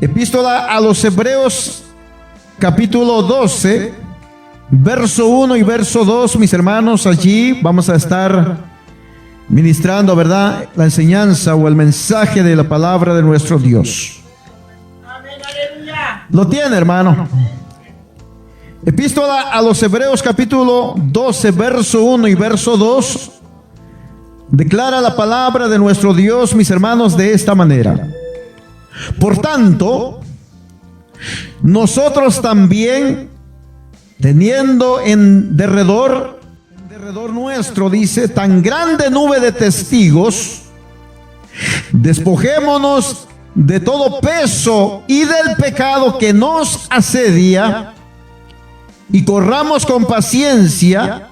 Epístola a los Hebreos, capítulo 12, verso 1 y verso 2, mis hermanos. Allí vamos a estar ministrando, ¿verdad?, la enseñanza o el mensaje de la palabra de nuestro Dios. Amén, aleluya. ¿Lo tiene, hermano? Epístola a los Hebreos, capítulo 12, verso 1 y verso 2, declara la palabra de nuestro Dios, mis hermanos, de esta manera. Por tanto, nosotros también, teniendo en derredor nuestro, dice, tan grande nube de testigos, despojémonos de todo peso y del pecado que nos asedia, y corramos con paciencia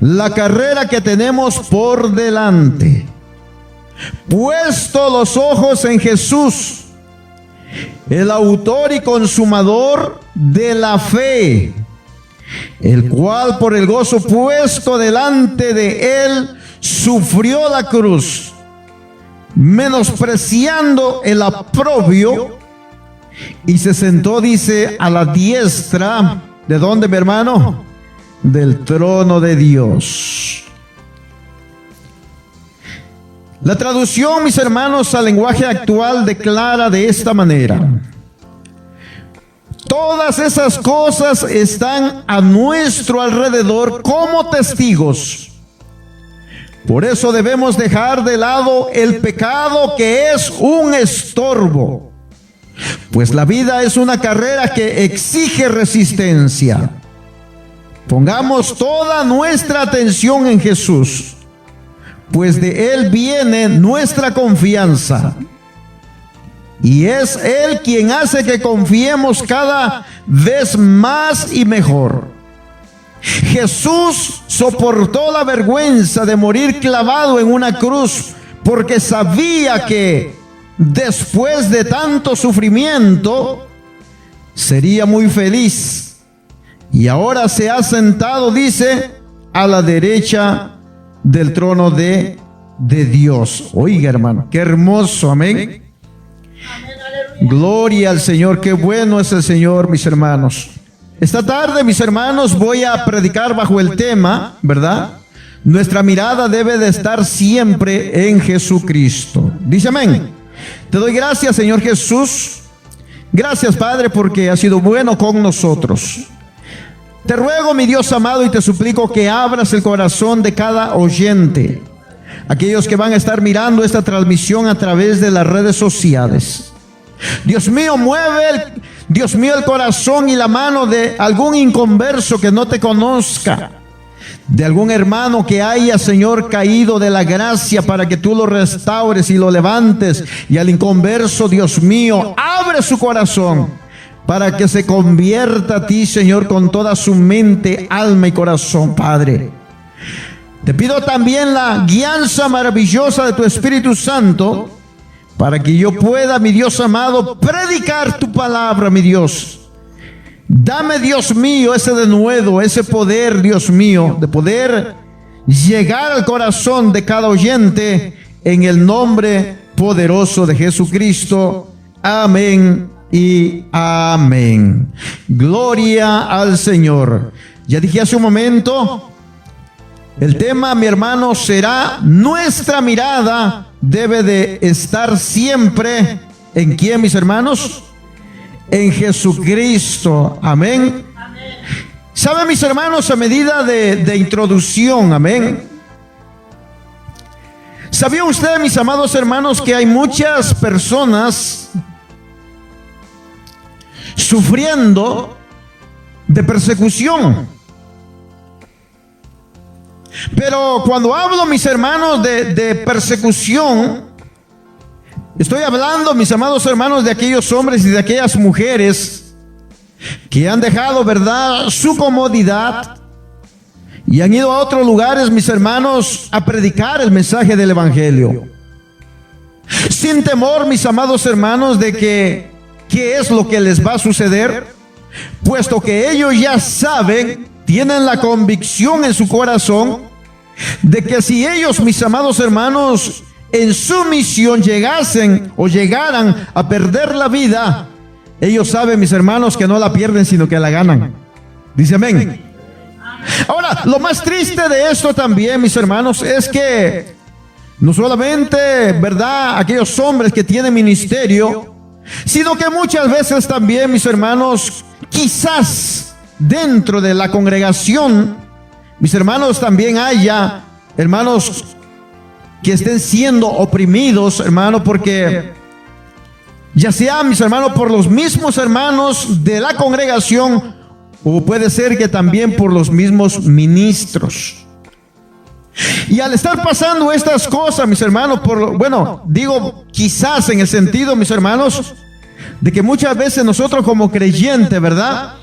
la carrera que tenemos por delante, puesto los ojos en Jesús, el autor y consumador de la fe, el cual por el gozo puesto delante de él sufrió la cruz, menospreciando el oprobio, y se sentó, dice, a la diestra. ¿De dónde, mi hermano? Del trono de Dios. La traducción, mis hermanos, al lenguaje actual declara de esta manera: todas esas cosas están a nuestro alrededor como testigos. Por eso debemos dejar de lado el pecado, que es un estorbo, pues la vida es una carrera que exige resistencia. Pongamos toda nuestra atención en Jesús, pues de Él viene nuestra confianza. Y es Él quien hace que confiemos cada vez más y mejor. Jesús soportó la vergüenza de morir clavado en una cruz, porque sabía que después de tanto sufrimiento sería muy feliz. Y ahora se ha sentado, dice, a la derecha del trono de Dios. Oiga, hermano, qué hermoso, amén. Gloria al Señor, qué bueno es el Señor, mis hermanos. Esta tarde, mis hermanos, voy a predicar bajo el tema, ¿verdad? Nuestra mirada debe de estar siempre en Jesucristo. Dice amén. Te doy gracias, Señor Jesús. Gracias, Padre, porque has sido bueno con nosotros. Te ruego, mi Dios amado, y te suplico que abras el corazón de cada oyente, aquellos que van a estar mirando esta transmisión a través de las redes sociales. Dios mío, mueve el corazón y la mano de algún inconverso que no te conozca, de algún hermano que haya, Señor, caído de la gracia, para que tú lo restaures y lo levantes. Y al inconverso, Dios mío, abre su corazón para que se convierta a ti, Señor, con toda su mente, alma y corazón, Padre. Te pido también la guianza maravillosa de tu Espíritu Santo, para que yo pueda, mi Dios amado, predicar tu palabra, mi Dios. Dame, Dios mío, ese denuedo, ese poder, Dios mío, de poder llegar al corazón de cada oyente, en el nombre poderoso de Jesucristo. Amén y amén. Gloria al Señor. Ya dije hace un momento, el tema, mi hermano, será: nuestra mirada debe de estar siempre ¿en quién, mis hermanos? En Jesucristo. Amén. ¿Saben, mis hermanos, a medida de introducción, amén? ¿Sabía usted, mis amados hermanos, que hay muchas personas sufriendo de persecución? Pero cuando hablo, mis hermanos, de persecución, estoy hablando, mis amados hermanos, de aquellos hombres y de aquellas mujeres que han dejado, ¿verdad?, su comodidad y han ido a otros lugares, mis hermanos, a predicar el mensaje del Evangelio, sin temor, mis amados hermanos, de que qué es lo que les va a suceder, puesto que ellos ya saben, tienen la convicción en su corazón de que si ellos, mis amados hermanos, en su misión llegasen o llegaran a perder la vida, ellos saben, mis hermanos, que no la pierden, sino que la ganan. Dice amén. Ahora, lo más triste de esto también, mis hermanos, es que no solamente, ¿verdad?, aquellos hombres que tienen ministerio, sino que muchas veces también, mis hermanos, quizás dentro de la congregación, mis hermanos, también haya hermanos que estén siendo oprimidos, hermano, porque ya sea, mis hermanos, por los mismos hermanos de la congregación, o puede ser que también por los mismos ministros. Y al estar pasando estas cosas, mis hermanos, digo quizás en el sentido, mis hermanos, de que muchas veces nosotros como creyentes, ¿verdad?,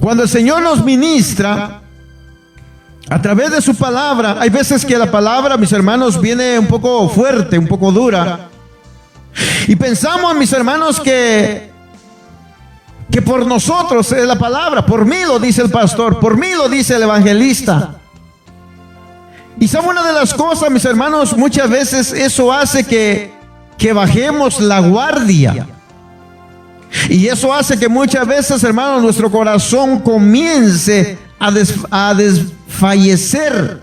cuando el Señor nos ministra a través de su palabra, hay veces que la palabra, mis hermanos, viene un poco fuerte, un poco dura. Y pensamos, mis hermanos, que por nosotros es la palabra, por mí lo dice el pastor, por mí lo dice el evangelista. Y sabe una de las cosas, mis hermanos, muchas veces eso hace que bajemos la guardia. Y eso hace que muchas veces, hermanos, nuestro corazón comience a desfallecer.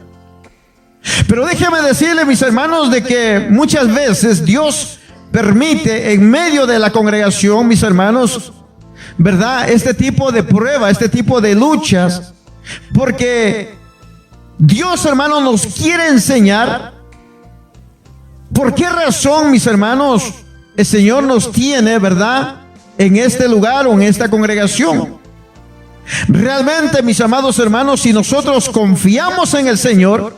Pero déjeme decirle, mis hermanos, de que muchas veces Dios permite en medio de la congregación, mis hermanos, ¿verdad?, este tipo de prueba, este tipo de luchas, porque Dios, hermanos, nos quiere enseñar por qué razón, mis hermanos, el Señor nos tiene, ¿verdad?, en este lugar o en esta congregación. Realmente, mis amados hermanos, si nosotros confiamos en el Señor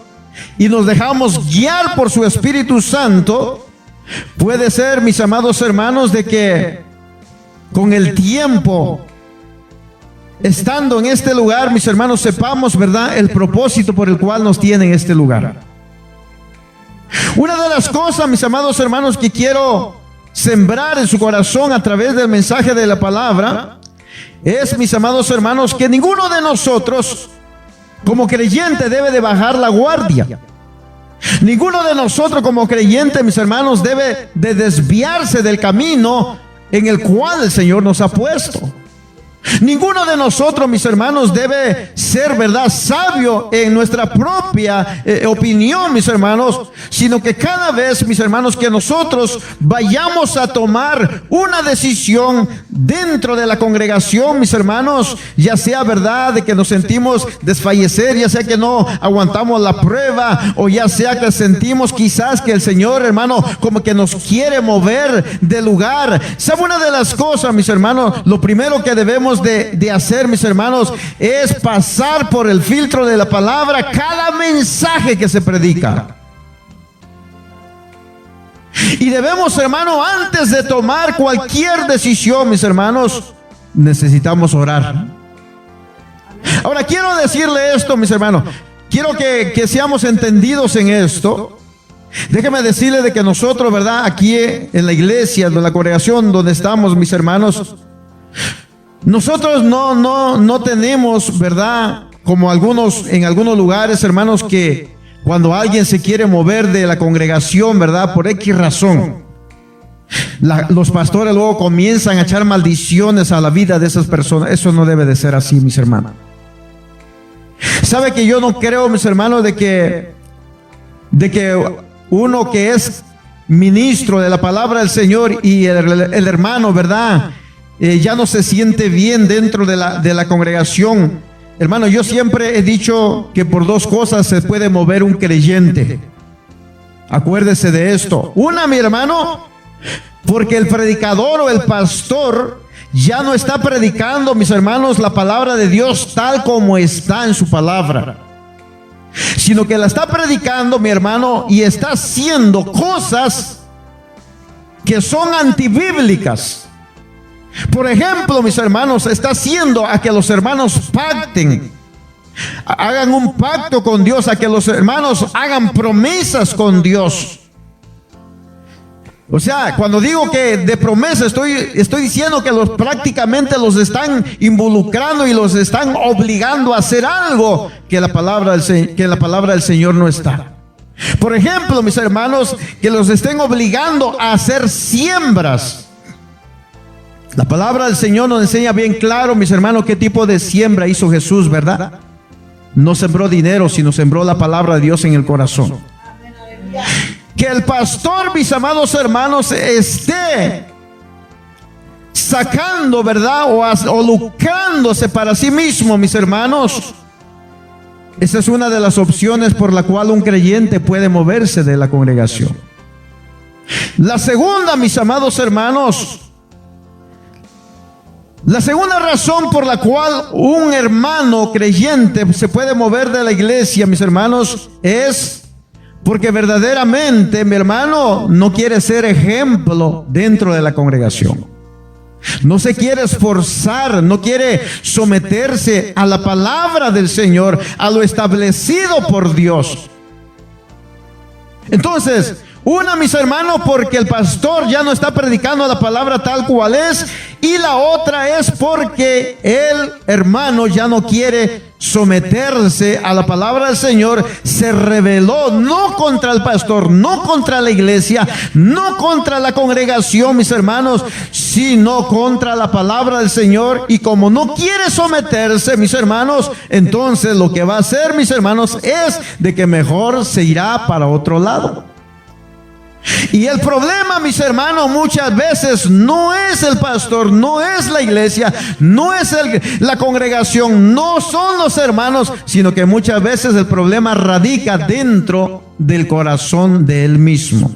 y nos dejamos guiar por su Espíritu Santo, puede ser, mis amados hermanos, de que con el tiempo, estando en este lugar, mis hermanos, sepamos, ¿verdad?, el propósito por el cual nos tiene en este lugar. Una de las cosas, mis amados hermanos, que quiero sembrar en su corazón a través del mensaje de la palabra es, mis amados hermanos, que ninguno de nosotros como creyente debe de bajar la guardia. Ninguno de nosotros como creyente, mis hermanos, debe de desviarse del camino en el cual el Señor nos ha puesto. Ninguno de nosotros, mis hermanos, debe ser, ¿verdad?, sabio en nuestra propia opinión, mis hermanos, sino que cada vez, mis hermanos, que nosotros vayamos a tomar una decisión dentro de la congregación, mis hermanos, ya sea, ¿verdad?, de que nos sentimos desfallecer, ya sea que no aguantamos la prueba, o ya sea que sentimos quizás que el Señor, hermano, como que nos quiere mover de lugar. ¿Sabe una de las cosas, mis hermanos? Lo primero que debemos de hacer, mis hermanos, es pasar por el filtro de la palabra cada mensaje que se predica. Y debemos, hermano, antes de tomar cualquier decisión, mis hermanos, necesitamos orar. Ahora quiero decirle esto, mis hermanos, quiero que seamos entendidos en esto. Déjeme decirle de que nosotros, ¿verdad?, aquí en la iglesia, en la congregación donde estamos, mis hermanos, nosotros no tenemos, ¿verdad?, como en algunos lugares, hermanos, que cuando alguien se quiere mover de la congregación, ¿verdad?, por X razón, los pastores luego comienzan a echar maldiciones a la vida de esas personas. Eso no debe de ser así, mis hermanos. ¿Sabe que yo no creo, mis hermanos, de que uno que es ministro de la palabra del Señor y el hermano, ¿verdad?, ya no se siente bien dentro de la congregación? Hermano, yo siempre he dicho que por dos cosas se puede mover un creyente. Acuérdese de esto. Una, mi hermano, porque el predicador o el pastor ya no está predicando, mis hermanos, la palabra de Dios tal como está en su palabra, sino que la está predicando, mi hermano, y está haciendo cosas que son antibíblicas. Por ejemplo, mis hermanos, está haciendo a que los hermanos pacten, hagan un pacto con Dios, a que los hermanos hagan promesas con Dios. O sea, cuando digo que de promesa, estoy diciendo que prácticamente los están involucrando y los están obligando a hacer algo que la palabra del Señor no está. Por ejemplo, mis hermanos, que los estén obligando a hacer siembras. La palabra del Señor nos enseña bien claro, mis hermanos, qué tipo de siembra hizo Jesús, ¿verdad? No sembró dinero, sino sembró la palabra de Dios en el corazón. Que el pastor, mis amados hermanos, esté sacando, ¿verdad? O lucrándose para sí mismo, mis hermanos. Esa es una de las opciones por la cual un creyente puede moverse de la congregación. La segunda, mis amados hermanos, la segunda razón por la cual un hermano creyente se puede mover de la iglesia, mis hermanos, es porque verdaderamente, mi hermano, no quiere ser ejemplo dentro de la congregación. No se quiere esforzar, no quiere someterse a la palabra del Señor, a lo establecido por Dios. Entonces, una, mis hermanos, porque el pastor ya no está predicando la palabra tal cual es, y la otra es porque el hermano ya no quiere someterse a la palabra del Señor. Se rebeló no contra el pastor, no contra la iglesia, no contra la congregación, mis hermanos, sino contra la palabra del Señor. Y como no quiere someterse, mis hermanos, entonces lo que va a hacer, mis hermanos, es de que mejor se irá para otro lado. Y el problema, mis hermanos, muchas veces no es el pastor, no es la iglesia, no es la congregación, no son los hermanos, sino que muchas veces el problema radica dentro del corazón de él mismo.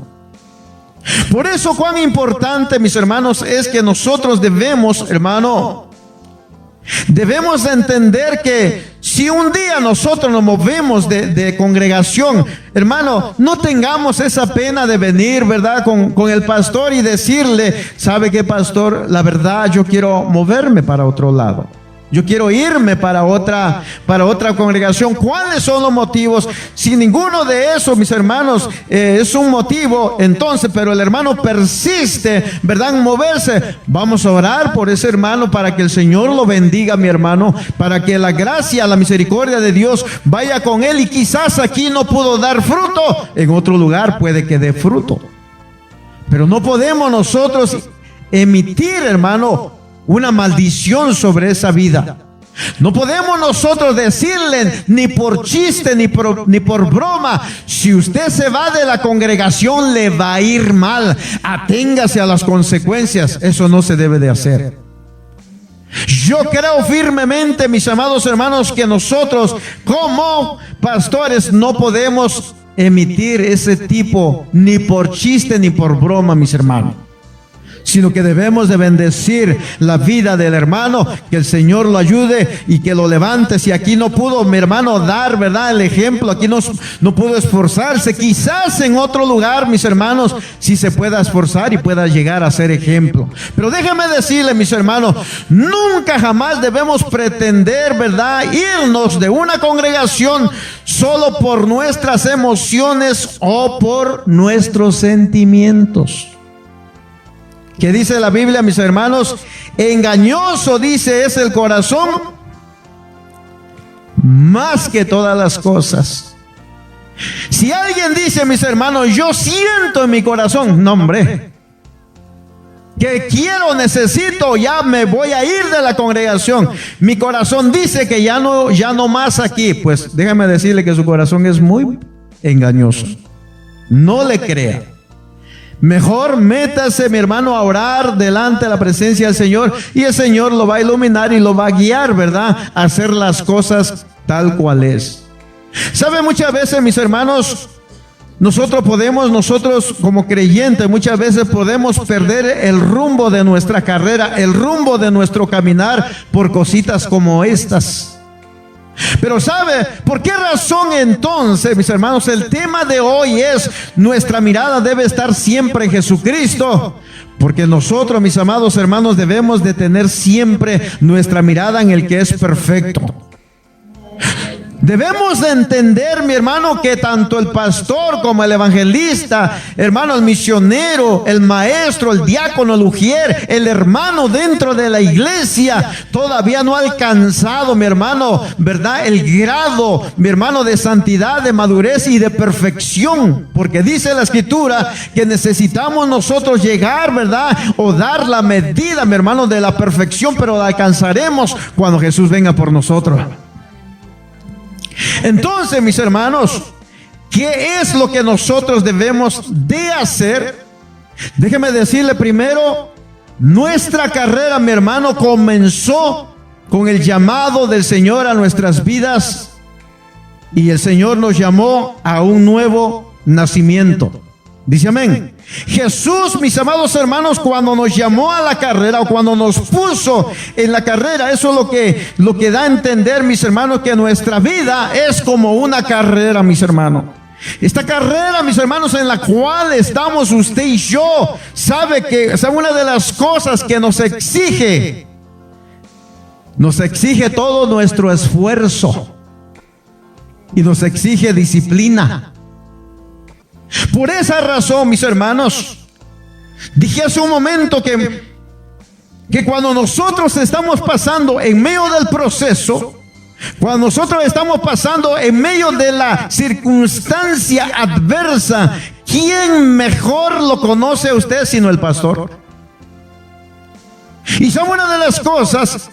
Por eso, cuán importante, mis hermanos, es que nosotros debemos, hermano, debemos de entender que si un día nosotros nos movemos de congregación, hermano, no tengamos esa pena de venir, ¿verdad?, con el pastor y decirle: ¿sabe qué, pastor? La verdad, yo quiero moverme para otro lado. Yo quiero irme para otra congregación. ¿Cuáles son los motivos? Si ninguno de esos, mis hermanos, es un motivo, entonces, pero el hermano persiste, ¿verdad?, en moverse. Vamos a orar por ese hermano para que el Señor lo bendiga, mi hermano, para que la gracia, la misericordia de Dios vaya con él. Y quizás aquí no pudo dar fruto, en otro lugar puede que dé fruto. Pero no podemos nosotros emitir, hermano, una maldición sobre esa vida. No podemos nosotros decirle, ni por chiste, ni por broma: si usted se va de la congregación le va a ir mal, aténgase a las consecuencias. Eso no se debe de hacer. Yo creo firmemente, mis amados hermanos, que nosotros como pastores no podemos emitir ese tipo, ni por chiste ni por broma, mis hermanos, sino que debemos de bendecir la vida del hermano, que el Señor lo ayude y que lo levante. Si aquí no pudo, mi hermano, dar, ¿verdad?, el ejemplo, aquí no pudo esforzarse, quizás en otro lugar, mis hermanos, sí se pueda esforzar y pueda llegar a ser ejemplo. Pero déjame decirle, mis hermanos, nunca jamás debemos pretender, ¿verdad?, irnos de una congregación solo por nuestras emociones o por nuestros sentimientos. ¿Qué dice la Biblia, mis hermanos? Engañoso, dice, es el corazón más que todas las cosas. Si alguien dice, mis hermanos, yo siento en mi corazón, no, hombre, que quiero, necesito, ya me voy a ir de la congregación, mi corazón dice que ya no más aquí, pues déjame decirle que su corazón es muy engañoso. No le crea. Mejor métase, mi hermano, a orar delante de la presencia del Señor, y el Señor lo va a iluminar y lo va a guiar, ¿verdad?, a hacer las cosas tal cual es. ¿Sabe? Muchas veces, mis hermanos, nosotros como creyentes, muchas veces podemos perder el rumbo de nuestra carrera, el rumbo de nuestro caminar por cositas como estas. Pero ¿sabe por qué razón entonces, mis hermanos? El tema de hoy es: nuestra mirada debe estar siempre en Jesucristo. Porque nosotros, mis amados hermanos, debemos de tener siempre nuestra mirada en el que es perfecto. Debemos de entender, mi hermano, que tanto el pastor como el evangelista, hermano, el misionero, el maestro, el diácono, el ujier, el hermano dentro de la iglesia, todavía no ha alcanzado, mi hermano, ¿verdad? El grado, mi hermano, de santidad, de madurez y de perfección. Porque dice la escritura que necesitamos nosotros llegar, ¿verdad? O dar la medida, mi hermano, de la perfección, pero la alcanzaremos cuando Jesús venga por nosotros. Entonces, mis hermanos, ¿qué es lo que nosotros debemos de hacer? Déjeme decirle primero, nuestra carrera, mi hermano, comenzó con el llamado del Señor a nuestras vidas, y el Señor nos llamó a un nuevo nacimiento. Dice amén. Jesús, mis amados hermanos, cuando nos llamó a la carrera, o cuando nos puso en la carrera, eso es lo que da a entender, mis hermanos, que nuestra vida es como una carrera, mis hermanos. Esta carrera, mis hermanos, en la cual estamos usted y yo, sabe que es una de las cosas que nos exige todo nuestro esfuerzo, y nos exige disciplina. Por esa razón, mis hermanos, dije hace un momento que cuando nosotros estamos pasando en medio del proceso, cuando nosotros estamos pasando en medio de la circunstancia adversa, ¿quién mejor lo conoce a usted sino el pastor? Y son una de las cosas.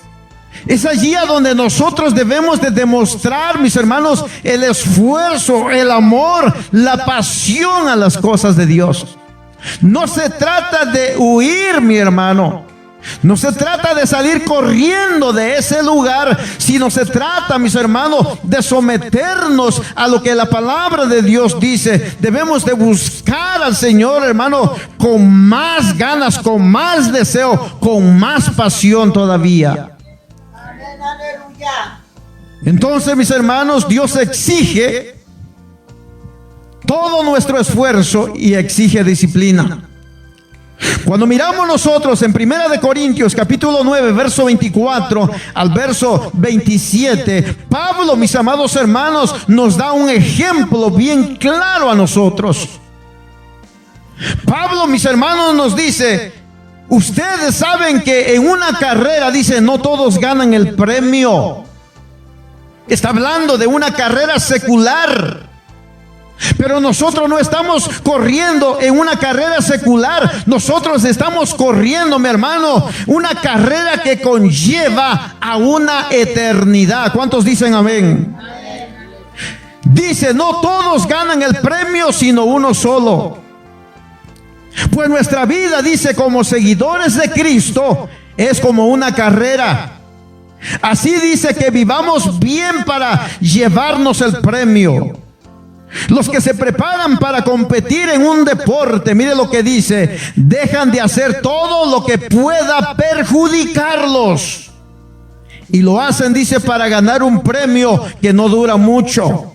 Es allí a donde nosotros debemos de demostrar, mis hermanos, el esfuerzo, el amor, la pasión a las cosas de Dios. No se trata de huir, mi hermano. No se trata de salir corriendo de ese lugar, sino se trata, mis hermanos, de someternos a lo que la palabra de Dios dice. Debemos de buscar al Señor, hermano, con más ganas, con más deseo, con más pasión todavía. Aleluya. Entonces, mis hermanos, Dios exige todo nuestro esfuerzo y exige disciplina. Cuando miramos nosotros en 1 Corintios capítulo 9, verso 24 al verso 27, Pablo, mis amados hermanos, nos da un ejemplo bien claro a nosotros. Pablo, mis hermanos, nos dice: ustedes saben que en una carrera, dice, no todos ganan el premio. Está hablando de una carrera secular. Pero nosotros no estamos corriendo en una carrera secular. Nosotros estamos corriendo, mi hermano, una carrera que conlleva a una eternidad. ¿Cuántos dicen amén? Dice, no todos ganan el premio, sino uno solo. Pues nuestra vida, dice, como seguidores de Cristo, es como una carrera. Así dice que vivamos bien para llevarnos el premio. Los que se preparan para competir en un deporte, mire lo que dice, dejan de hacer todo lo que pueda perjudicarlos. Y lo hacen, dice, para ganar un premio que no dura mucho.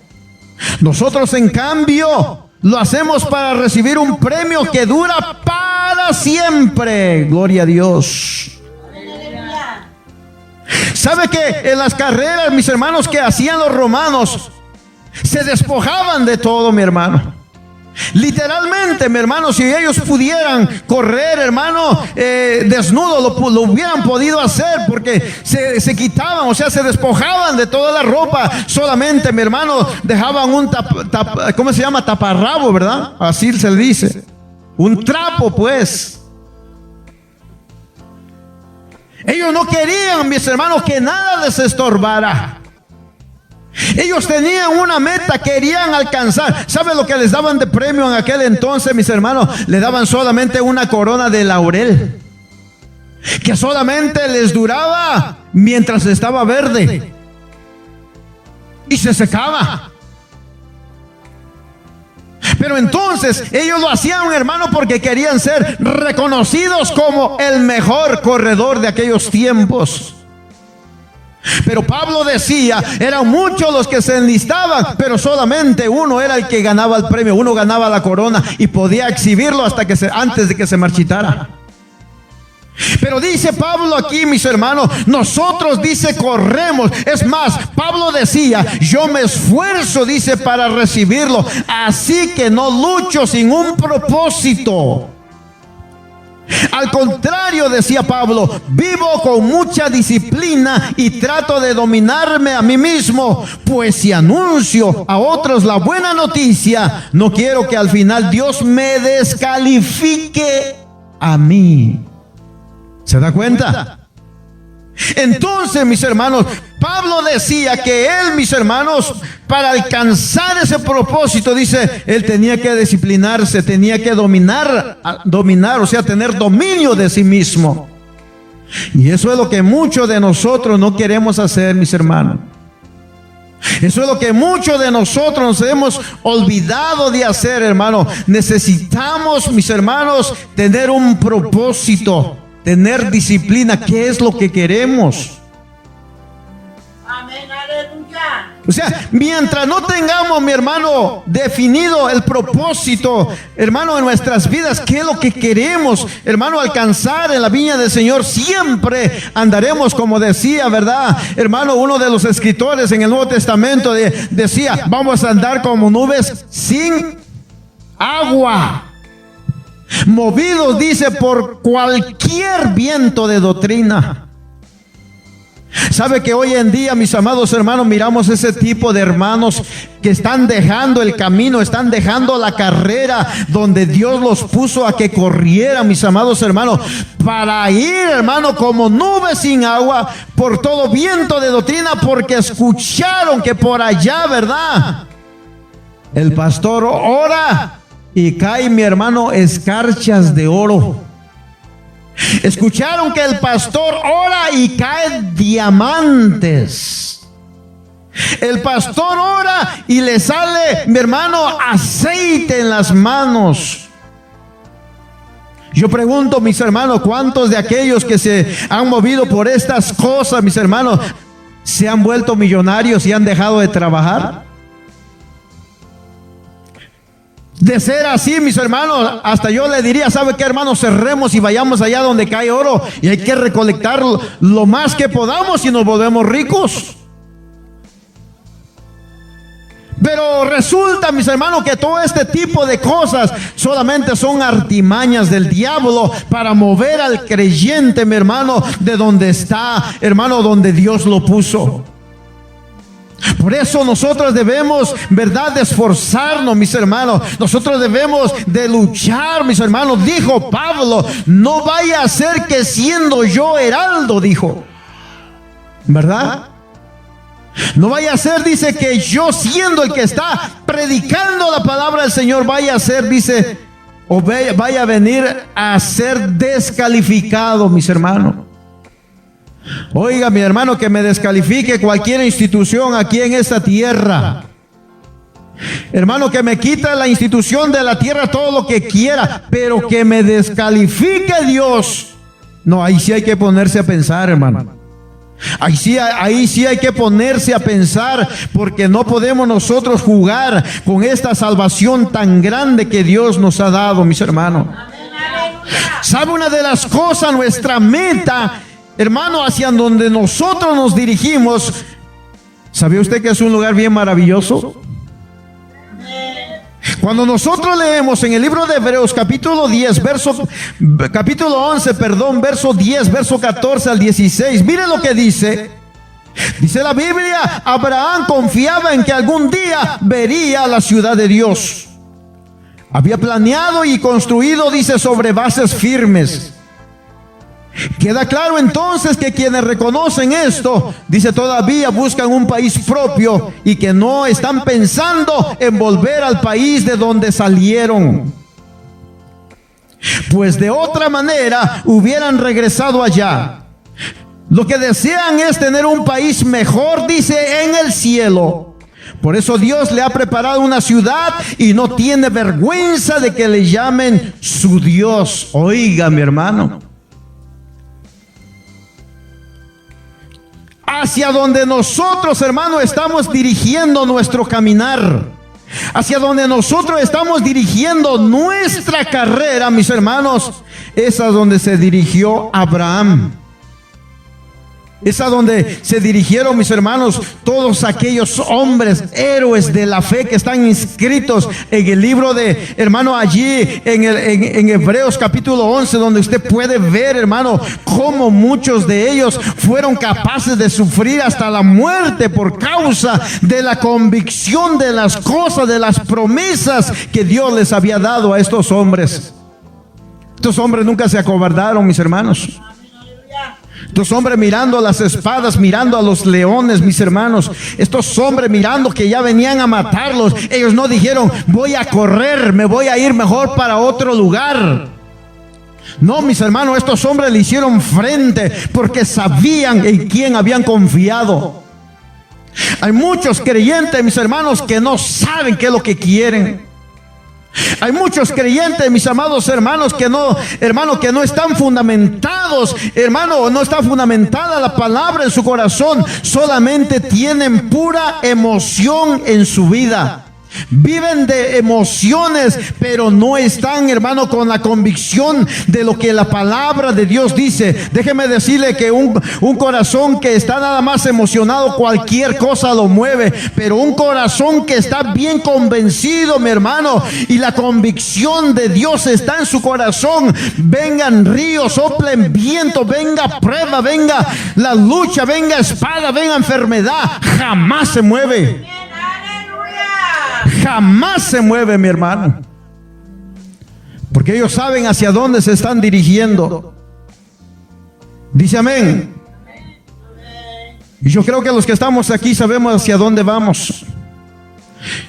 Nosotros, en cambio, lo hacemos para recibir un premio que dura para siempre. Gloria a Dios. ¿Sabe que en las carreras, mis hermanos, que hacían los romanos, se despojaban de todo, mi hermano? Literalmente, mi hermano, si ellos pudieran correr, hermano, desnudo, lo hubieran podido hacer, porque se quitaban, o sea, se despojaban de toda la ropa. Solamente, mi hermano, dejaban un ¿cómo se llama? Taparrabo, ¿verdad? Así se le dice. Un trapo, pues. Ellos no querían, mis hermanos, que nada les estorbara. Ellos tenían una meta, querían alcanzar. ¿Sabe lo que les daban de premio en aquel entonces, mis hermanos? Le daban solamente una corona de laurel, que solamente les duraba mientras estaba verde y se secaba. Pero entonces ellos lo hacían, hermano, porque querían ser reconocidos como el mejor corredor de aquellos tiempos. Pero Pablo decía, eran muchos los que se enlistaban, pero solamente uno era el que ganaba el premio, uno ganaba la corona y podía exhibirlo antes de que se marchitara. Pero dice Pablo aquí, mis hermanos, nosotros, dice, corremos. Es más, Pablo decía, yo me esfuerzo, dice, para recibirlo. Así que no lucho sin un propósito. Al contrario, decía Pablo, vivo con mucha disciplina y trato de dominarme a mí mismo, pues si anuncio a otros la buena noticia, no quiero que al final Dios me descalifique a mí. ¿Se da cuenta? Entonces, mis hermanos, Pablo decía que él, mis hermanos, para alcanzar ese propósito, dice, él tenía que disciplinarse, tenía que dominar, o sea, tener dominio de sí mismo. Y eso es lo que muchos de nosotros no queremos hacer, mis hermanos. Eso es lo que muchos de nosotros nos hemos olvidado de hacer, hermano. Necesitamos, mis hermanos, tener un propósito, tener disciplina. ¿Qué es lo que queremos? Amén, aleluya. O sea, mientras no tengamos, mi hermano, definido el propósito, hermano, en nuestras vidas, qué es lo que queremos, hermano, alcanzar en la viña del Señor, siempre andaremos, como decía, ¿verdad? Hermano, uno de los escritores en el Nuevo Testamento decía, vamos a andar como nubes sin agua, movidos, dice, por cualquier viento de doctrina. ¿Sabe que hoy en día, mis amados hermanos, miramos ese tipo de hermanos que están dejando el camino, están dejando la carrera donde Dios los puso a que corrieran, mis amados hermanos, para ir, hermano, como nubes sin agua por todo viento de doctrina, porque escucharon que por allá, ¿verdad?, el pastor ora y cae, mi hermano, escarchas de oro. Escucharon que el pastor ora y caen diamantes. El pastor ora y le sale, mi hermano, aceite en las manos. Yo pregunto, mis hermanos, ¿cuántos de aquellos que se han movido por estas cosas, mis hermanos, se han vuelto millonarios y han dejado de trabajar? De ser así, mis hermanos, hasta yo le diría, ¿sabe qué, hermanos? Cerremos y vayamos allá donde cae oro y hay que recolectar lo más que podamos y nos volvemos ricos. Pero resulta, mis hermanos, que todo este tipo de cosas solamente son artimañas del diablo para mover al creyente, mi hermano, de donde está, hermano, donde Dios lo puso. Por eso nosotros debemos, ¿verdad?, de esforzarnos, mis hermanos. Nosotros debemos de luchar, mis hermanos. Dijo Pablo, no vaya a ser que siendo yo heraldo, dijo, ¿verdad? No vaya a ser, dice, que yo siendo el que está predicando la palabra del Señor, vaya a ser, dice, o vaya a venir a ser descalificado, mis hermanos. Oiga, mi hermano, que me descalifique cualquier institución aquí en esta tierra. Hermano, que me quita la institución de la tierra todo lo que quiera, pero que me descalifique Dios. No, ahí sí hay que ponerse a pensar, hermano. Ahí sí hay que ponerse a pensar, porque no podemos nosotros jugar con esta salvación tan grande que Dios nos ha dado, mis hermanos. ¿Sabe una de las cosas? Nuestra meta, hermano, hacia donde nosotros nos dirigimos, ¿sabía usted que es un lugar bien maravilloso? Cuando nosotros leemos en el libro de Hebreos capítulo 11, verso 10, verso 14 al 16, mire lo que dice. Dice la Biblia, Abraham confiaba en que algún día vería la ciudad de Dios. Había planeado y construido, dice, sobre bases firmes. Queda claro entonces que quienes reconocen esto, dice, todavía buscan un país propio y que no están pensando en volver al país de donde salieron, pues de otra manera hubieran regresado allá. Lo que desean es tener un país mejor, dice, en el cielo. Por eso Dios le ha preparado una ciudad y no tiene vergüenza de que le llamen su Dios. Oiga, mi hermano, hacia donde nosotros, hermano, estamos dirigiendo nuestro caminar. hacia donde nosotros estamos dirigiendo nuestra carrera, mis hermanos, es a donde se dirigió Abraham. Es a donde se dirigieron, mis hermanos, todos aquellos hombres, héroes de la fe que están inscritos en el libro de, hermano, allí en Hebreos capítulo 11, donde usted puede ver, hermano, cómo muchos de ellos fueron capaces de sufrir hasta la muerte por causa de la convicción de las cosas, de las promesas que Dios les había dado a estos hombres. Estos hombres nunca se acobardaron, mis hermanos. Estos hombres mirando las espadas, mirando a los leones, mis hermanos. Estos hombres mirando que ya venían a matarlos. Ellos no dijeron, voy a correr, me voy a ir mejor para otro lugar. No, mis hermanos, estos hombres le hicieron frente porque sabían en quién habían confiado. Hay muchos creyentes, mis hermanos, que no saben qué es lo que quieren. Hay muchos creyentes, mis amados hermanos, que no están fundamentados, hermano, no está fundamentada la palabra en su corazón, solamente tienen pura emoción en su vida. Viven de emociones, pero no están, hermano, con la convicción de lo que la palabra de Dios dice. Déjeme decirle que un corazón que está nada más emocionado, cualquier cosa lo mueve. Pero un corazón que está bien convencido, mi hermano, y la convicción de Dios está en su corazón, vengan ríos, soplen viento, venga prueba, venga la lucha, venga espada, venga enfermedad, jamás se mueve. Jamás se mueve, mi hermano, porque ellos saben hacia dónde se están dirigiendo. Dice amén. Y yo creo que los que estamos aquí sabemos hacia dónde vamos.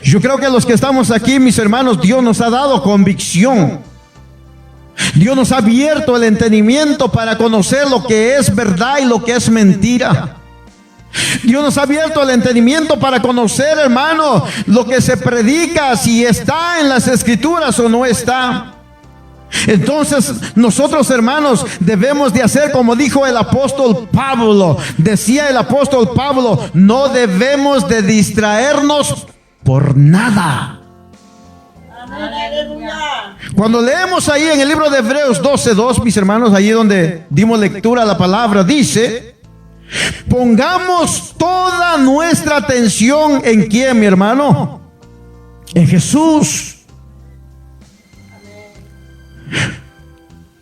Yo creo que los que estamos aquí, mis hermanos, Dios nos ha dado convicción. Dios nos ha abierto el entendimiento para conocer lo que es verdad y lo que es mentira. Dios nos ha abierto el entendimiento para conocer, hermano, lo que se predica, si está en las escrituras o no está. Entonces nosotros, hermanos, debemos de hacer como dijo el apóstol Pablo. Decía el apóstol Pablo, no debemos de distraernos por nada. Cuando leemos ahí en el libro de Hebreos 12:2, mis hermanos, allí donde dimos lectura a la palabra, dice: pongamos toda nuestra atención en quién, mi hermano, en Jesús.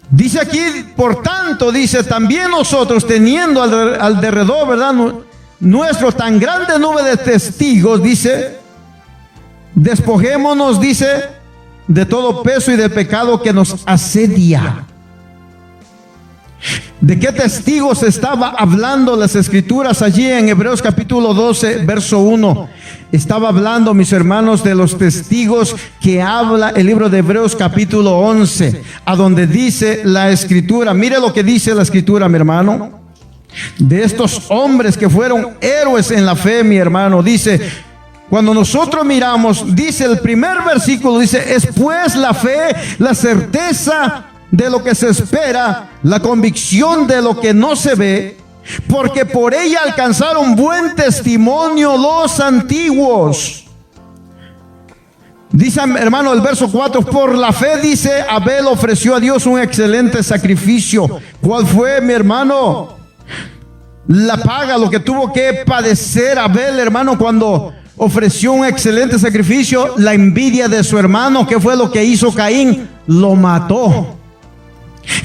Dice aquí, por tanto, dice, también nosotros teniendo alrededor, ¿verdad?, nuestro tan grande nube de testigos, dice, despojémonos, dice, de todo peso y del pecado que nos asedia. ¿De qué testigos estaba hablando las escrituras allí en Hebreos capítulo 12, verso 1? Estaba hablando, mis hermanos, de los testigos que habla el libro de Hebreos capítulo 11, a donde dice la escritura. Mire lo que dice la escritura, mi hermano, de estos hombres que fueron héroes en la fe, mi hermano. Dice, cuando nosotros miramos, dice el primer versículo, dice, es pues la fe, la certeza de lo que se espera, la convicción de lo que no se ve, porque por ella alcanzaron buen testimonio los antiguos. Dice, hermano, el verso 4, por la fe, dice, Abel ofreció a Dios un excelente sacrificio. ¿Cuál fue, mi hermano, la paga, lo que tuvo que padecer Abel, hermano, cuando ofreció un excelente sacrificio? La envidia de su hermano. ¿Qué fue lo que hizo Caín? Lo mató.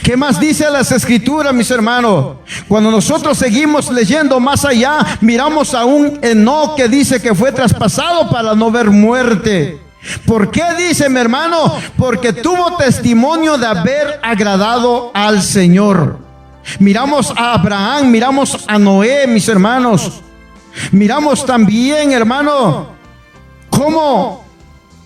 ¿Qué más dice las escrituras, mis hermanos? Cuando nosotros seguimos leyendo más allá, miramos a un Enoc que dice que fue traspasado para no ver muerte. ¿Por qué dice, mi hermano? Porque tuvo testimonio de haber agradado al Señor. Miramos a Abraham, miramos a Noé, mis hermanos. Miramos también, hermano, cómo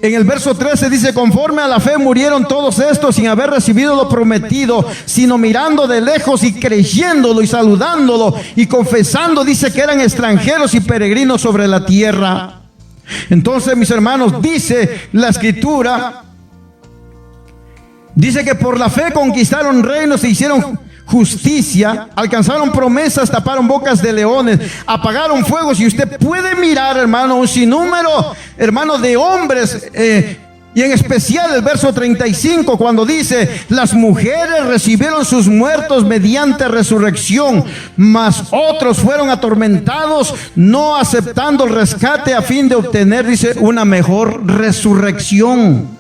en el verso 13 dice, conforme a la fe murieron todos estos sin haber recibido lo prometido, sino mirando de lejos y creyéndolo y saludándolo y confesando, dice, que eran extranjeros y peregrinos sobre la tierra. Entonces, mis hermanos, dice la escritura, dice que por la fe conquistaron reinos, se hicieron justicia, alcanzaron promesas, taparon bocas de leones, apagaron fuegos. Y usted puede mirar, hermano, un sinnúmero, hermano, de hombres, y en especial el verso 35, cuando dice: las mujeres recibieron sus muertos mediante resurrección, mas otros fueron atormentados, no aceptando el rescate a fin de obtener, dice, una mejor resurrección.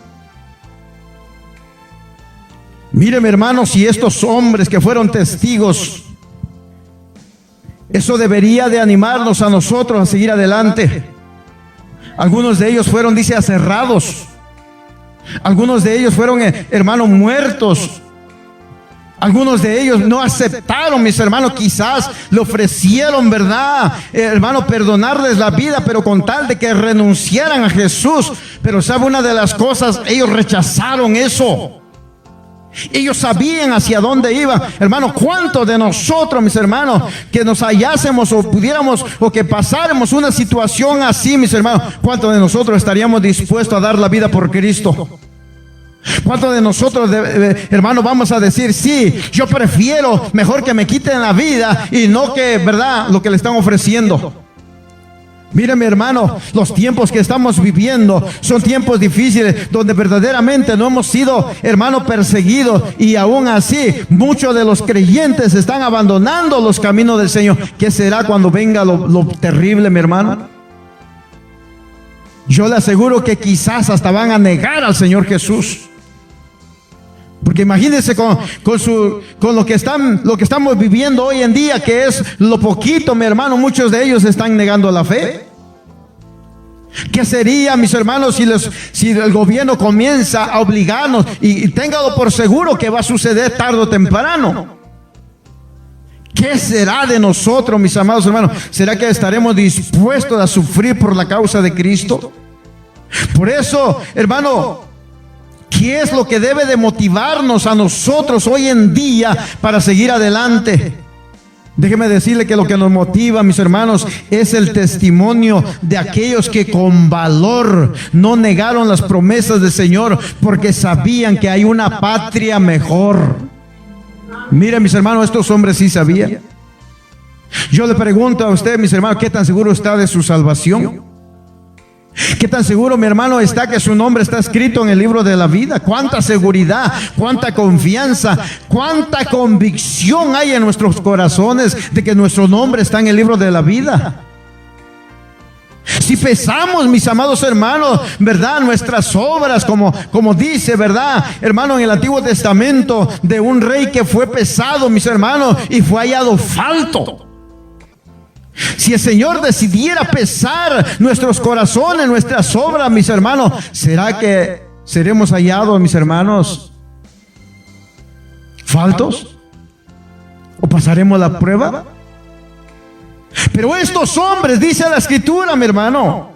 Míreme, hermanos, si estos hombres que fueron testigos, eso debería de animarnos a nosotros a seguir adelante. Algunos de ellos fueron, dice, aserrados. Algunos de ellos fueron, hermanos, muertos. Algunos de ellos no aceptaron, mis hermanos. Quizás le ofrecieron, ¿verdad, hermano, perdonarles la vida, pero con tal de que renunciaran a Jesús? Pero sabe una de las cosas, ellos rechazaron eso. Ellos sabían hacia dónde iban. Hermano, ¿cuántos de nosotros, mis hermanos, que nos hallásemos o pudiéramos o que pasáramos una situación así, mis hermanos, cuántos de nosotros estaríamos dispuestos a dar la vida por Cristo? ¿Cuántos de nosotros, hermano, vamos a decir: sí, yo prefiero mejor que me quiten la vida y no que, verdad, lo que le están ofreciendo? Mire, mi hermano, los tiempos que estamos viviendo son tiempos difíciles, donde verdaderamente no hemos sido, hermano, perseguidos, y aún así muchos de los creyentes están abandonando los caminos del Señor. ¿Qué será cuando venga lo terrible, mi hermano? Yo le aseguro que quizás hasta van a negar al Señor Jesús. Porque imagínense con lo que estamos viviendo hoy en día, que es lo poquito, mi hermano, muchos de ellos están negando la fe. ¿Qué sería, mis hermanos, si el gobierno comienza a obligarnos? Y téngalo por seguro que va a suceder tarde o temprano. ¿Qué será de nosotros, mis amados hermanos? ¿Será que estaremos dispuestos a sufrir por la causa de Cristo? Por eso, hermano, ¿qué es lo que debe de motivarnos a nosotros hoy en día para seguir adelante? Déjeme decirle que lo que nos motiva, mis hermanos, es el testimonio de aquellos que con valor no negaron las promesas del Señor, porque sabían que hay una patria mejor. Miren, mis hermanos, estos hombres sí sabían. Yo le pregunto a usted, mis hermanos, ¿qué tan seguro está de su salvación? ¿Qué tan seguro, mi hermano, está que su nombre está escrito en el libro de la vida? ¿Cuánta seguridad, cuánta confianza, cuánta convicción hay en nuestros corazones de que nuestro nombre está en el libro de la vida? Si pesamos, mis amados hermanos, ¿verdad?, nuestras obras, como dice, ¿verdad?, hermano, en el Antiguo Testamento, de un rey que fue pesado, mis hermanos, y fue hallado falto. Si el Señor decidiera pesar nuestros corazones, nuestras obras, mis hermanos, ¿será que seremos hallados, mis hermanos, faltos? ¿O pasaremos la prueba? Pero estos hombres, dice la Escritura, mi hermano,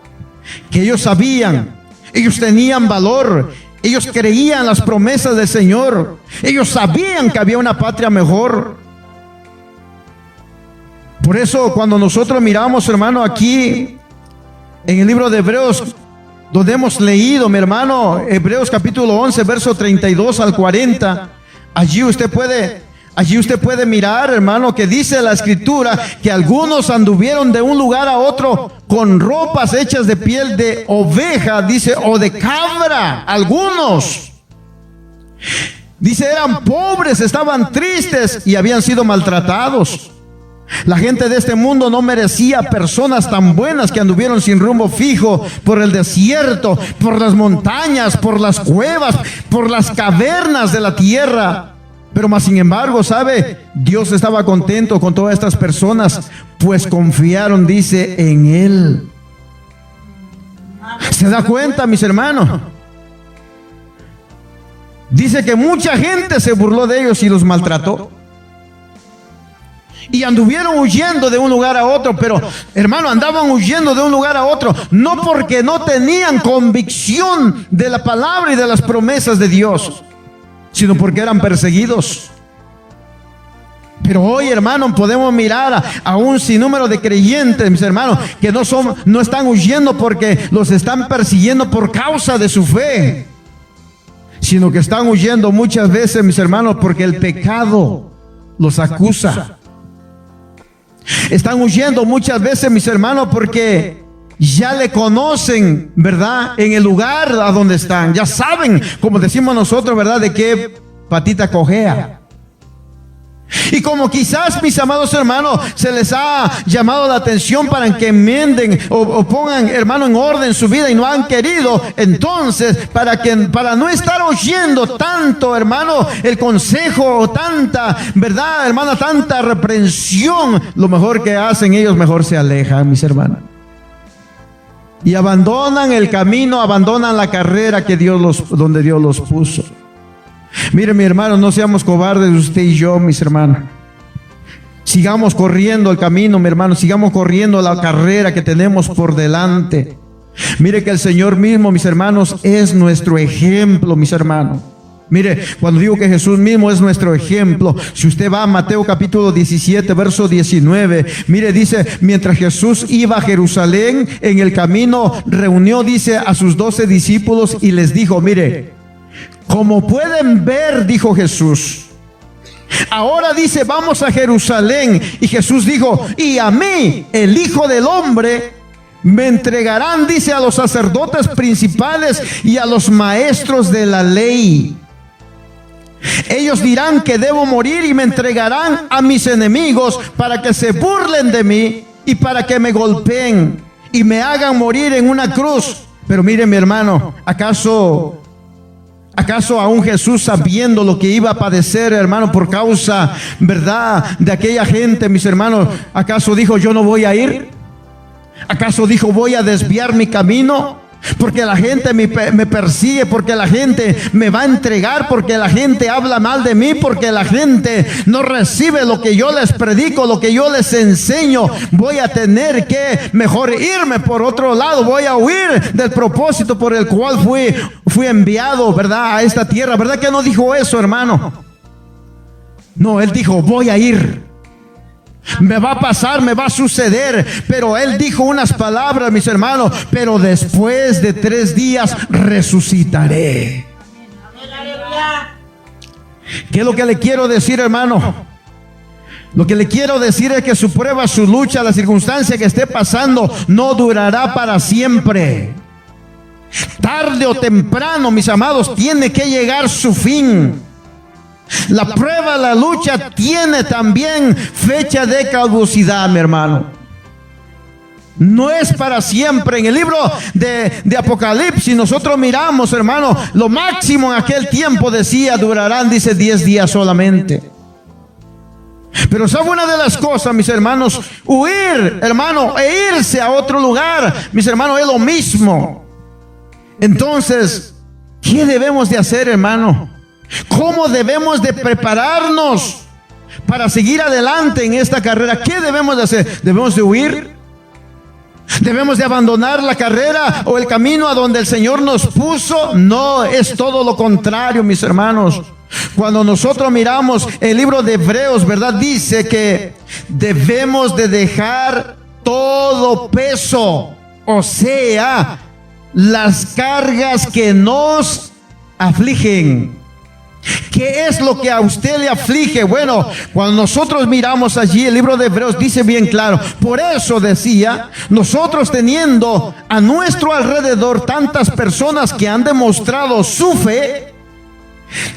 que ellos sabían, ellos tenían valor, ellos creían las promesas del Señor, ellos sabían que había una patria mejor. Por eso, cuando nosotros miramos, hermano, aquí en el libro de Hebreos, donde hemos leído, mi hermano, Hebreos capítulo 11, verso 32 al 40, allí usted puede mirar, hermano, que dice la Escritura que algunos anduvieron de un lugar a otro con ropas hechas de piel de oveja, dice, o de cabra. Algunos, dice, eran pobres, estaban tristes y habían sido maltratados. La gente de este mundo no merecía personas tan buenas que anduvieron sin rumbo fijo por el desierto, por las montañas, por las cuevas, por las cavernas de la tierra. Pero más sin embargo, ¿sabe? Dios estaba contento con todas estas personas, pues confiaron, dice, en Él. ¿Se da cuenta, mis hermanos? Dice que mucha gente se burló de ellos y los maltrató. Y anduvieron huyendo de un lugar a otro, pero hermano, andaban huyendo de un lugar a otro, no porque no tenían convicción de la palabra y de las promesas de Dios, sino porque eran perseguidos. Pero hoy, hermano, podemos mirar a un sinnúmero de creyentes, mis hermanos, que no están huyendo porque los están persiguiendo por causa de su fe, sino que están huyendo muchas veces, mis hermanos, porque el pecado los acusa. Están huyendo muchas veces, mis hermanos, porque ya le conocen, ¿verdad? En el lugar a donde están. Ya saben, como decimos nosotros, ¿verdad? De qué patita cojea. Y como quizás, mis amados hermanos, se les ha llamado la atención para que enmienden o pongan, hermano, en orden su vida y no han querido, entonces, para no estar oyendo tanto, hermano, el consejo o tanta, ¿verdad, hermana? Tanta reprensión, lo mejor que hacen ellos, mejor se alejan, mis hermanos. Y abandonan el camino, abandonan la carrera que donde Dios los puso. Mire, mi hermano, no seamos cobardes usted y yo, mis hermanos. Sigamos corriendo el camino, mi hermano. Sigamos corriendo la carrera que tenemos por delante. Mire que el Señor mismo, mis hermanos, es nuestro ejemplo, mis hermanos. Mire, cuando digo que Jesús mismo es nuestro ejemplo, si usted va a Mateo capítulo 17, verso 19, mire, dice, mientras Jesús iba a Jerusalén, en el camino reunió, dice, a sus 12 discípulos y les dijo, mire, como pueden ver, dijo Jesús, ahora dice, vamos a Jerusalén. Y Jesús dijo, y a mí, el Hijo del Hombre, me entregarán, dice, a los sacerdotes principales y a los maestros de la ley. Ellos dirán que debo morir y me entregarán a mis enemigos para que se burlen de mí y para que me golpeen y me hagan morir en una cruz. Pero mire, mi hermano, ¿Acaso aún Jesús, sabiendo lo que iba a padecer, hermano, por causa, verdad, de aquella gente, mis hermanos, acaso dijo, yo no voy a ir? ¿Acaso dijo, voy a desviar mi camino? Porque la gente me persigue, porque la gente me va a entregar, porque la gente habla mal de mí, porque la gente no recibe lo que yo les predico, lo que yo les enseño. Voy a tener que mejor irme por otro lado, voy a huir del propósito por el cual fui enviado, ¿verdad? A esta tierra. ¿Verdad que no dijo eso, hermano? No, él dijo, voy a ir. Me va a pasar, me va a suceder. Pero él dijo unas palabras, mis hermanos, pero después de 3 días resucitaré. ¿Qué es lo que le quiero decir, hermano? Lo que le quiero decir es que su prueba, su lucha, la circunstancia que esté pasando no durará para siempre. Tarde o temprano, mis amados, tiene que llegar su fin. La prueba, la lucha tiene también fecha de caducidad, mi hermano. No es para siempre. En el libro de Apocalipsis nosotros miramos, hermano, lo máximo en aquel tiempo decía, durarán, dice, 10 días solamente. Pero ¿sabe una de las cosas, mis hermanos? Huir, hermano, e irse a otro lugar, mis hermanos, es lo mismo. Entonces, ¿qué debemos de hacer, hermano? ¿Cómo debemos de prepararnos para seguir adelante en esta carrera? ¿Qué debemos de hacer? ¿Debemos de huir? ¿Debemos de abandonar la carrera o el camino a donde el Señor nos puso? No, es todo lo contrario, mis hermanos. Cuando nosotros miramos el libro de Hebreos, ¿verdad? Dice que debemos de dejar todo peso, o sea, las cargas que nos afligen. ¿Qué es lo que a usted le aflige? Bueno, cuando nosotros miramos allí el libro de Hebreos dice bien claro, por eso decía, nosotros teniendo a nuestro alrededor tantas personas que han demostrado su fe,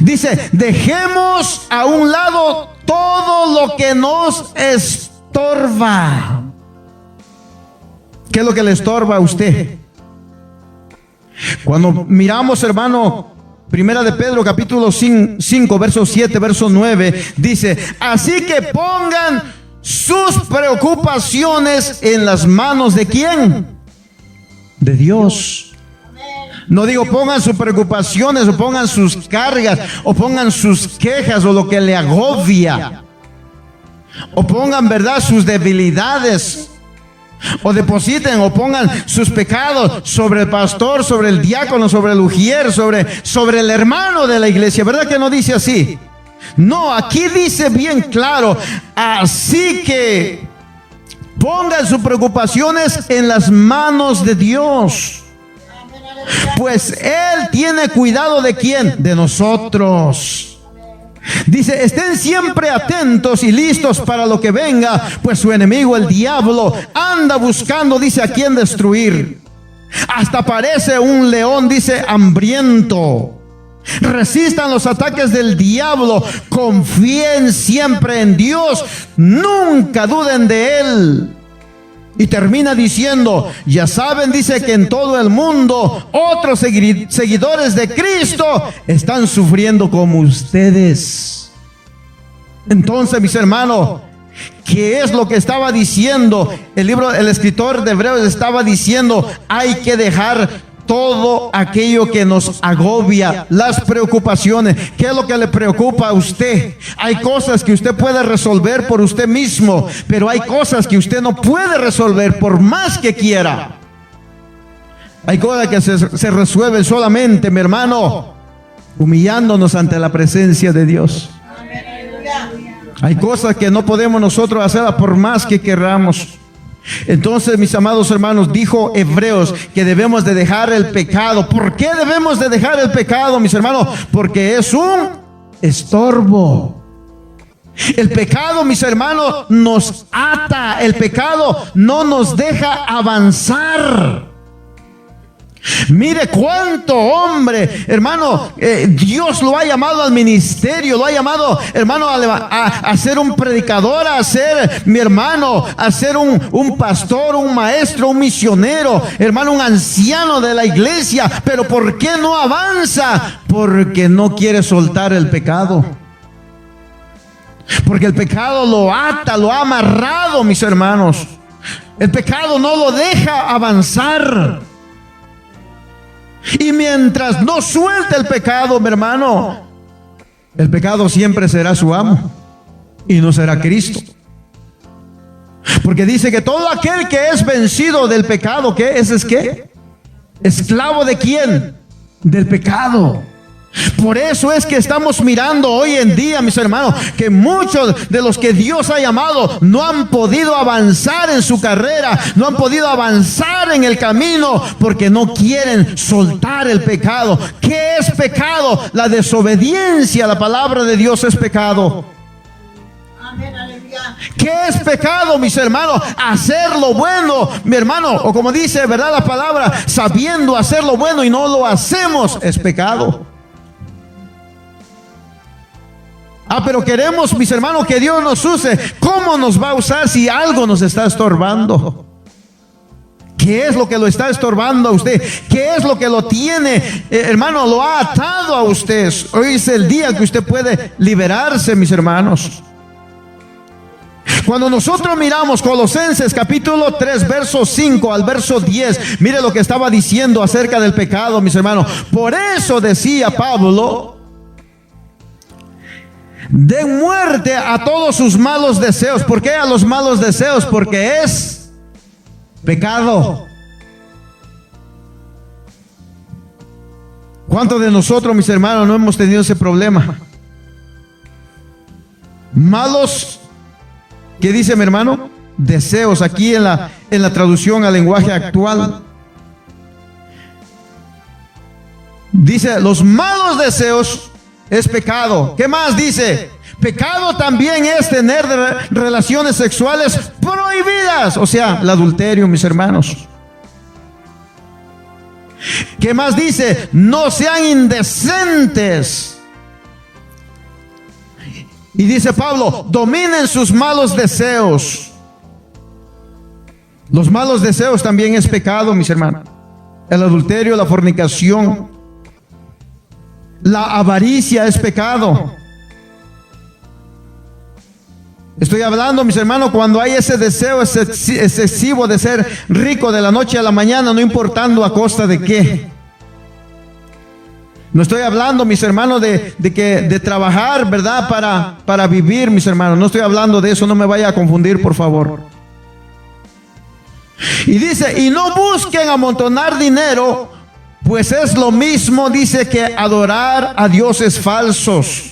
dice, dejemos a un lado todo lo que nos estorba. ¿Qué es lo que le estorba a usted? Cuando miramos, hermano, Primera de Pedro capítulo 5, verso 7, verso 9, dice, así que pongan sus preocupaciones en las manos ¿de quién? De Dios. No digo pongan sus preocupaciones o pongan sus cargas o pongan sus quejas o lo que le agobia. O pongan, ¿verdad?, sus debilidades. O depositen o pongan sus pecados sobre el pastor, sobre el diácono, sobre el ujier, sobre el hermano de la iglesia. ¿Verdad que no dice así? No, aquí dice bien claro, así que pongan sus preocupaciones en las manos de Dios. Pues Él tiene cuidado ¿de quién? De nosotros. Dice, estén siempre atentos y listos para lo que venga, pues su enemigo, el diablo, anda buscando, dice, a quién destruir. Hasta parece un león, dice, hambriento. Resistan los ataques del diablo, confíen siempre en Dios, nunca duden de Él. Y termina diciendo, ya saben, dice, que en todo el mundo otros seguidores de Cristo están sufriendo como ustedes. Entonces, mis hermanos, ¿qué es lo que estaba diciendo? El escritor de Hebreos estaba diciendo, hay que dejar todo aquello que nos agobia, las preocupaciones. ¿Qué es lo que le preocupa a usted? Hay cosas que usted puede resolver por usted mismo, pero hay cosas que usted no puede resolver por más que quiera. Hay cosas que se resuelven solamente, mi hermano, humillándonos ante la presencia de Dios. Hay cosas que no podemos nosotros hacerlas por más que queramos. Entonces, mis amados hermanos, dijo Hebreos que debemos de dejar el pecado. ¿Por qué debemos de dejar el pecado, mis hermanos? Porque es un estorbo. El pecado, mis hermanos, nos ata. El pecado no nos deja avanzar. Mire cuánto hombre, hermano, Dios lo ha llamado al ministerio, lo ha llamado, hermano, a ser un predicador, a ser, mi hermano, a ser un pastor, un maestro, un misionero, hermano, un anciano de la iglesia. Pero ¿por qué no avanza? Porque no quiere soltar el pecado. Porque el pecado lo ata, lo ha amarrado, mis hermanos. El pecado no lo deja avanzar. Y mientras no suelte el pecado, mi hermano, el pecado siempre será su amo y no será Cristo. Porque dice que todo aquel que es vencido del pecado, ¿qué? ¿Ese es qué? ¿Esclavo de quién? Del pecado. Por eso es que estamos mirando hoy en día, mis hermanos, que muchos de los que Dios ha llamado no han podido avanzar en su carrera, no han podido avanzar en el camino, porque no quieren soltar el pecado. ¿Qué es pecado? La desobediencia a la palabra de Dios es pecado. Amén, aleluya. ¿Qué es pecado, mis hermanos? Hacer lo bueno, mi hermano, o como dice, ¿verdad?, la palabra, sabiendo hacer lo bueno y no lo hacemos, es pecado. Pero queremos, mis hermanos, que Dios nos use. ¿Cómo nos va a usar si algo nos está estorbando? ¿Qué es lo que lo está estorbando a usted? ¿Qué es lo que lo tiene, hermano, lo ha atado a usted? Hoy es el día que usted puede liberarse, mis hermanos. Cuando nosotros miramos Colosenses capítulo 3, verso 5 al verso 10, mire lo que estaba diciendo acerca del pecado, mis hermanos. Por eso decía Pablo: den muerte a todos sus malos deseos. ¿Por qué a los malos deseos? Porque es pecado. ¿Cuántos de nosotros, mis hermanos, no hemos tenido ese problema? Malos, ¿qué dice mi hermano? Deseos, aquí en la traducción al lenguaje actual. Dice, los malos deseos es pecado. ¿Qué más dice? Pecado también es tener relaciones sexuales prohibidas, o sea, el adulterio, mis hermanos. ¿Qué más dice? No sean indecentes. Y dice Pablo, dominen sus malos deseos. Los malos deseos también es pecado, mis hermanos. El adulterio, la fornicación, la avaricia es pecado. Estoy hablando, mis hermanos, cuando hay ese deseo excesivo de ser rico de la noche a la mañana, no importando a costa de qué. No estoy hablando, mis hermanos, de trabajar, ¿verdad?, para vivir, mis hermanos. No estoy hablando de eso, no me vaya a confundir, por favor. Y dice, y no busquen amontonar dinero, pues es lo mismo, dice, que adorar a dioses falsos.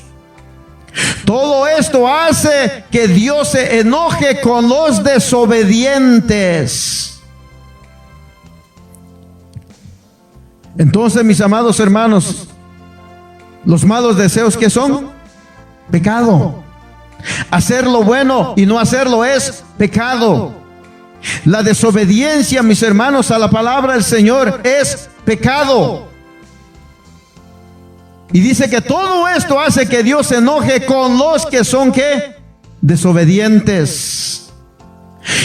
Todo esto hace que Dios se enoje con los desobedientes. Entonces, mis amados hermanos, los malos deseos, ¿qué son? pecado. Hacer lo bueno y no hacerlo es pecado. La desobediencia, mis hermanos, a la palabra del Señor es pecado. Y dice que todo esto hace que Dios se enoje con los que son, ¿qué? Desobedientes.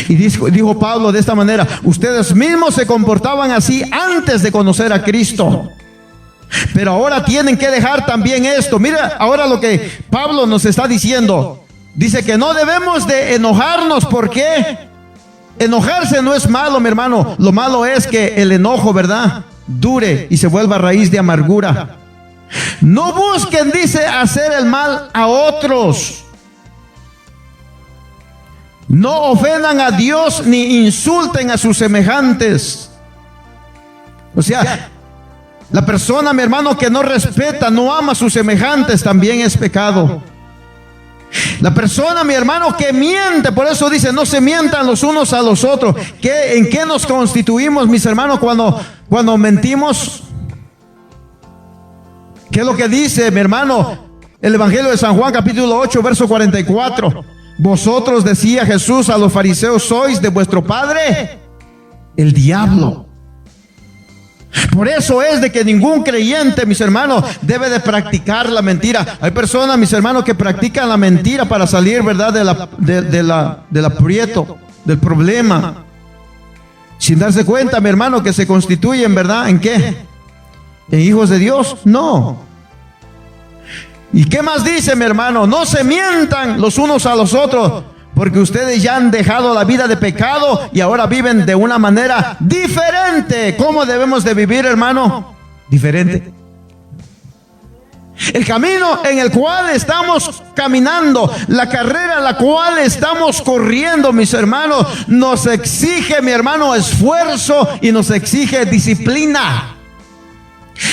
Y dijo Pablo de esta manera: ustedes mismos se comportaban así antes de conocer a Cristo, pero ahora tienen que dejar también esto. Mira ahora lo que Pablo nos está diciendo. Dice que no debemos de enojarnos. ¿Por qué? Enojarse no es malo, mi hermano. Lo malo es que el enojo, ¿verdad?, dure y se vuelva raíz de amargura. No busquen, dice, hacer el mal a otros. No ofendan a Dios ni insulten a sus semejantes. O sea, la persona, mi hermano, que no respeta, no ama a sus semejantes, también es pecado. La persona, mi hermano, que miente, por eso dice: no se mientan los unos a los otros. ¿En qué nos constituimos, mis hermanos, cuando mentimos? ¿Qué es lo que dice, mi hermano, el Evangelio de San Juan, capítulo 8, verso 44? Vosotros, decía Jesús a los fariseos, sois de vuestro padre el diablo. Por eso es de que ningún creyente, mis hermanos, debe de practicar la mentira. Hay personas, mis hermanos, que practican la mentira para salir, ¿verdad?, del aprieto, del problema, sin darse cuenta, mi hermano, que se constituyen, ¿verdad?, ¿en qué? ¿En hijos de Dios? No. ¿Y qué más dice, mi hermano? No se mientan los unos a los otros, porque ustedes ya han dejado la vida de pecado y ahora viven de una manera diferente. ¿Cómo debemos de vivir, hermano? Diferente. El camino en el cual estamos caminando, la carrera en la cual estamos corriendo, mis hermanos, nos exige, mi hermano, esfuerzo y nos exige disciplina.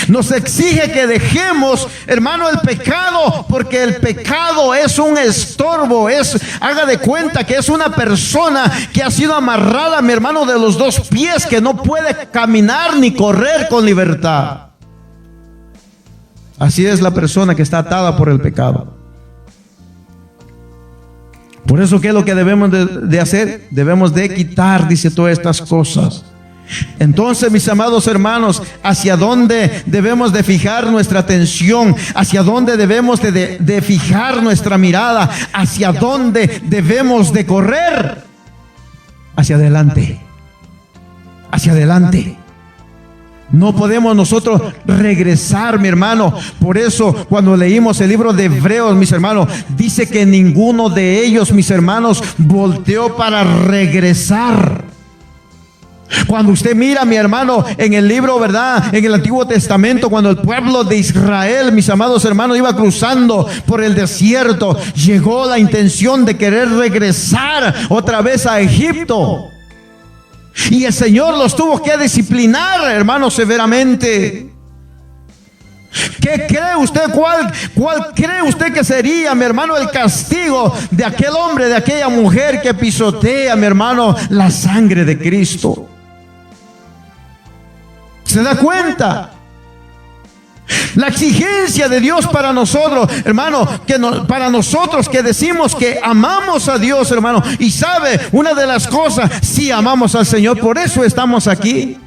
Nos exige que dejemos, hermano, el pecado, porque el pecado es un estorbo. Haga de cuenta que es una persona que ha sido amarrada, mi hermano, de los dos pies, que no puede caminar ni correr con libertad. Así es la persona que está atada por el pecado. Por eso, ¿qué es lo que debemos de hacer? Debemos de quitar, dice, todas estas cosas. Entonces, mis amados hermanos, ¿hacia dónde debemos de fijar nuestra atención? ¿Hacia dónde debemos de fijar nuestra mirada? ¿Hacia dónde debemos de correr? Hacia adelante. Hacia adelante. No podemos nosotros regresar, mi hermano. Por eso, cuando leímos el libro de Hebreos, mis hermanos, dice que ninguno de ellos, mis hermanos, volteó para regresar. Cuando usted mira, mi hermano, en el libro, ¿verdad?, en el Antiguo Testamento, cuando el pueblo de Israel, mis amados hermanos, iba cruzando por el desierto, llegó la intención de querer regresar otra vez a Egipto. Y el Señor los tuvo que disciplinar, hermano, severamente. ¿Qué cree usted? ¿Cuál cree usted que sería, mi hermano, el castigo de aquel hombre, de aquella mujer que pisotea, mi hermano, la sangre de Cristo? ¿Se da cuenta? La exigencia de Dios para nosotros, hermano, para nosotros que decimos que amamos a Dios, hermano, y sabe, una de las cosas, sí amamos al Señor, por eso estamos aquí.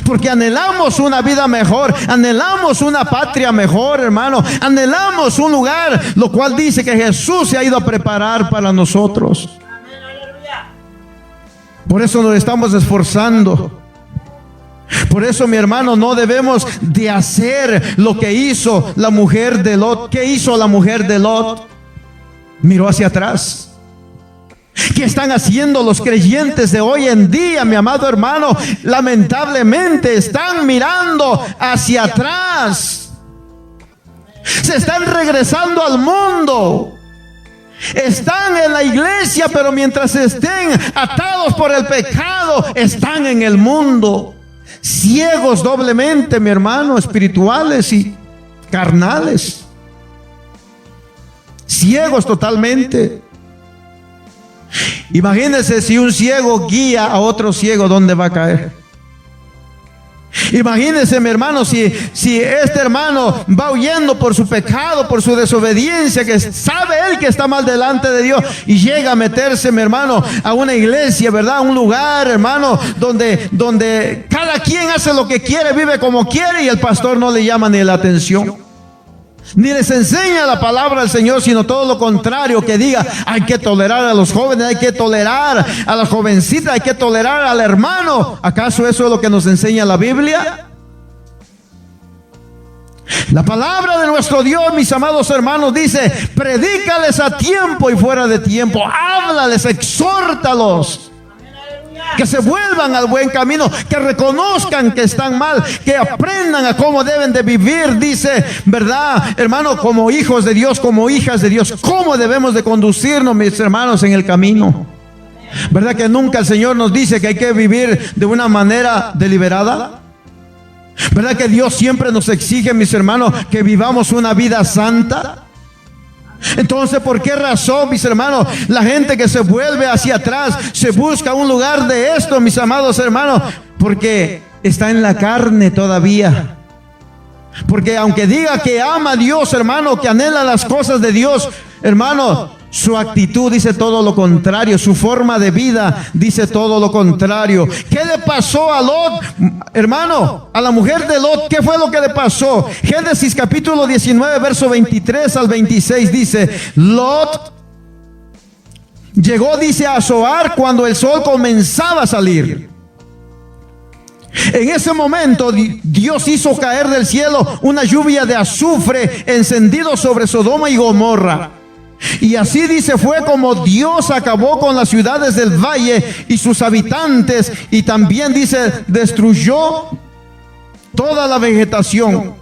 Porque anhelamos una vida mejor, anhelamos una patria mejor, hermano, anhelamos un lugar, lo cual dice que Jesús se ha ido a preparar para nosotros. Por eso nos estamos esforzando. Por eso, mi hermano, no debemos de hacer lo que hizo la mujer de Lot. ¿Qué hizo la mujer de Lot? Miró hacia atrás. ¿Qué están haciendo los creyentes de hoy en día, mi amado hermano? Lamentablemente están mirando hacia atrás. Se están regresando al mundo. Están en la iglesia, pero mientras estén atados por el pecado, están en el mundo. Ciegos doblemente, mi hermano, espirituales y carnales. Ciegos totalmente. Imagínense si un ciego guía a otro ciego, ¿dónde va a caer? Imagínense, mi hermano, si este hermano va huyendo por su pecado, por su desobediencia, que sabe él que está mal delante de Dios, y llega a meterse, mi hermano, a una iglesia, ¿verdad? A un lugar, hermano, donde cada quien hace lo que quiere, vive como quiere, y el pastor no le llama ni la atención, ni les enseña la palabra del Señor, sino todo lo contrario, que diga, hay que tolerar a los jóvenes, hay que tolerar a las jovencitas, hay que tolerar al hermano. ¿Acaso eso es lo que nos enseña la Biblia? La palabra de nuestro Dios, mis amados hermanos, dice, predícales a tiempo y fuera de tiempo, háblales, exhórtalos, que se vuelvan al buen camino, que reconozcan que están mal, que aprendan a cómo deben de vivir, dice, ¿verdad, hermano? Como hijos de Dios, como hijas de Dios, cómo debemos de conducirnos, mis hermanos, en el camino. ¿Verdad que nunca el Señor nos dice que hay que vivir de una manera deliberada? ¿Verdad que Dios siempre nos exige, mis hermanos, que vivamos una vida santa? Entonces, ¿por qué razón, mis hermanos, la gente que se vuelve hacia atrás, se busca un lugar de esto, mis amados hermanos? Porque está en la carne todavía. Porque aunque diga que ama a Dios, hermano, que anhela las cosas de Dios, hermano, su actitud dice todo lo contrario, su forma de vida dice todo lo contrario. ¿Qué le pasó a Lot, hermano? A la mujer de Lot, ¿qué fue lo que le pasó? Génesis capítulo 19, verso 23 al 26 dice, Lot llegó, dice, a Zoar cuando el sol comenzaba a salir. En ese momento Dios hizo caer del cielo una lluvia de azufre encendido sobre Sodoma y Gomorra. Y así, dice, fue como Dios acabó con las ciudades del valle y sus habitantes, y también, dice, destruyó toda la vegetación.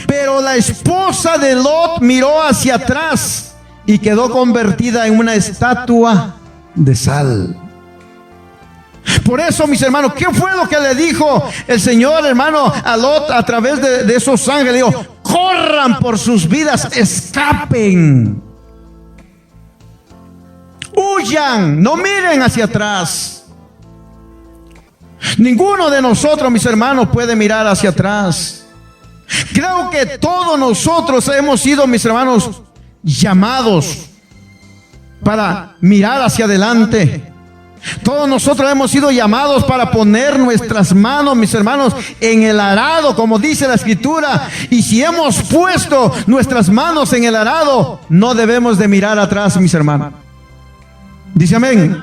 Pero la esposa de Lot miró hacia atrás y quedó convertida en una estatua de sal. Por eso, mis hermanos, ¿qué fue lo que le dijo el Señor, hermano, a Lot a través de esos ángeles? Dijo, corran por sus vidas, escapen, huyan, no miren hacia atrás. Ninguno de nosotros, mis hermanos, puede mirar hacia atrás. Creo que todos nosotros hemos sido, mis hermanos, llamados para mirar hacia adelante. Todos nosotros hemos sido llamados para poner nuestras manos, mis hermanos, en el arado, como dice la Escritura. Y si hemos puesto nuestras manos en el arado, no debemos de mirar atrás, mis hermanos. Dice amén.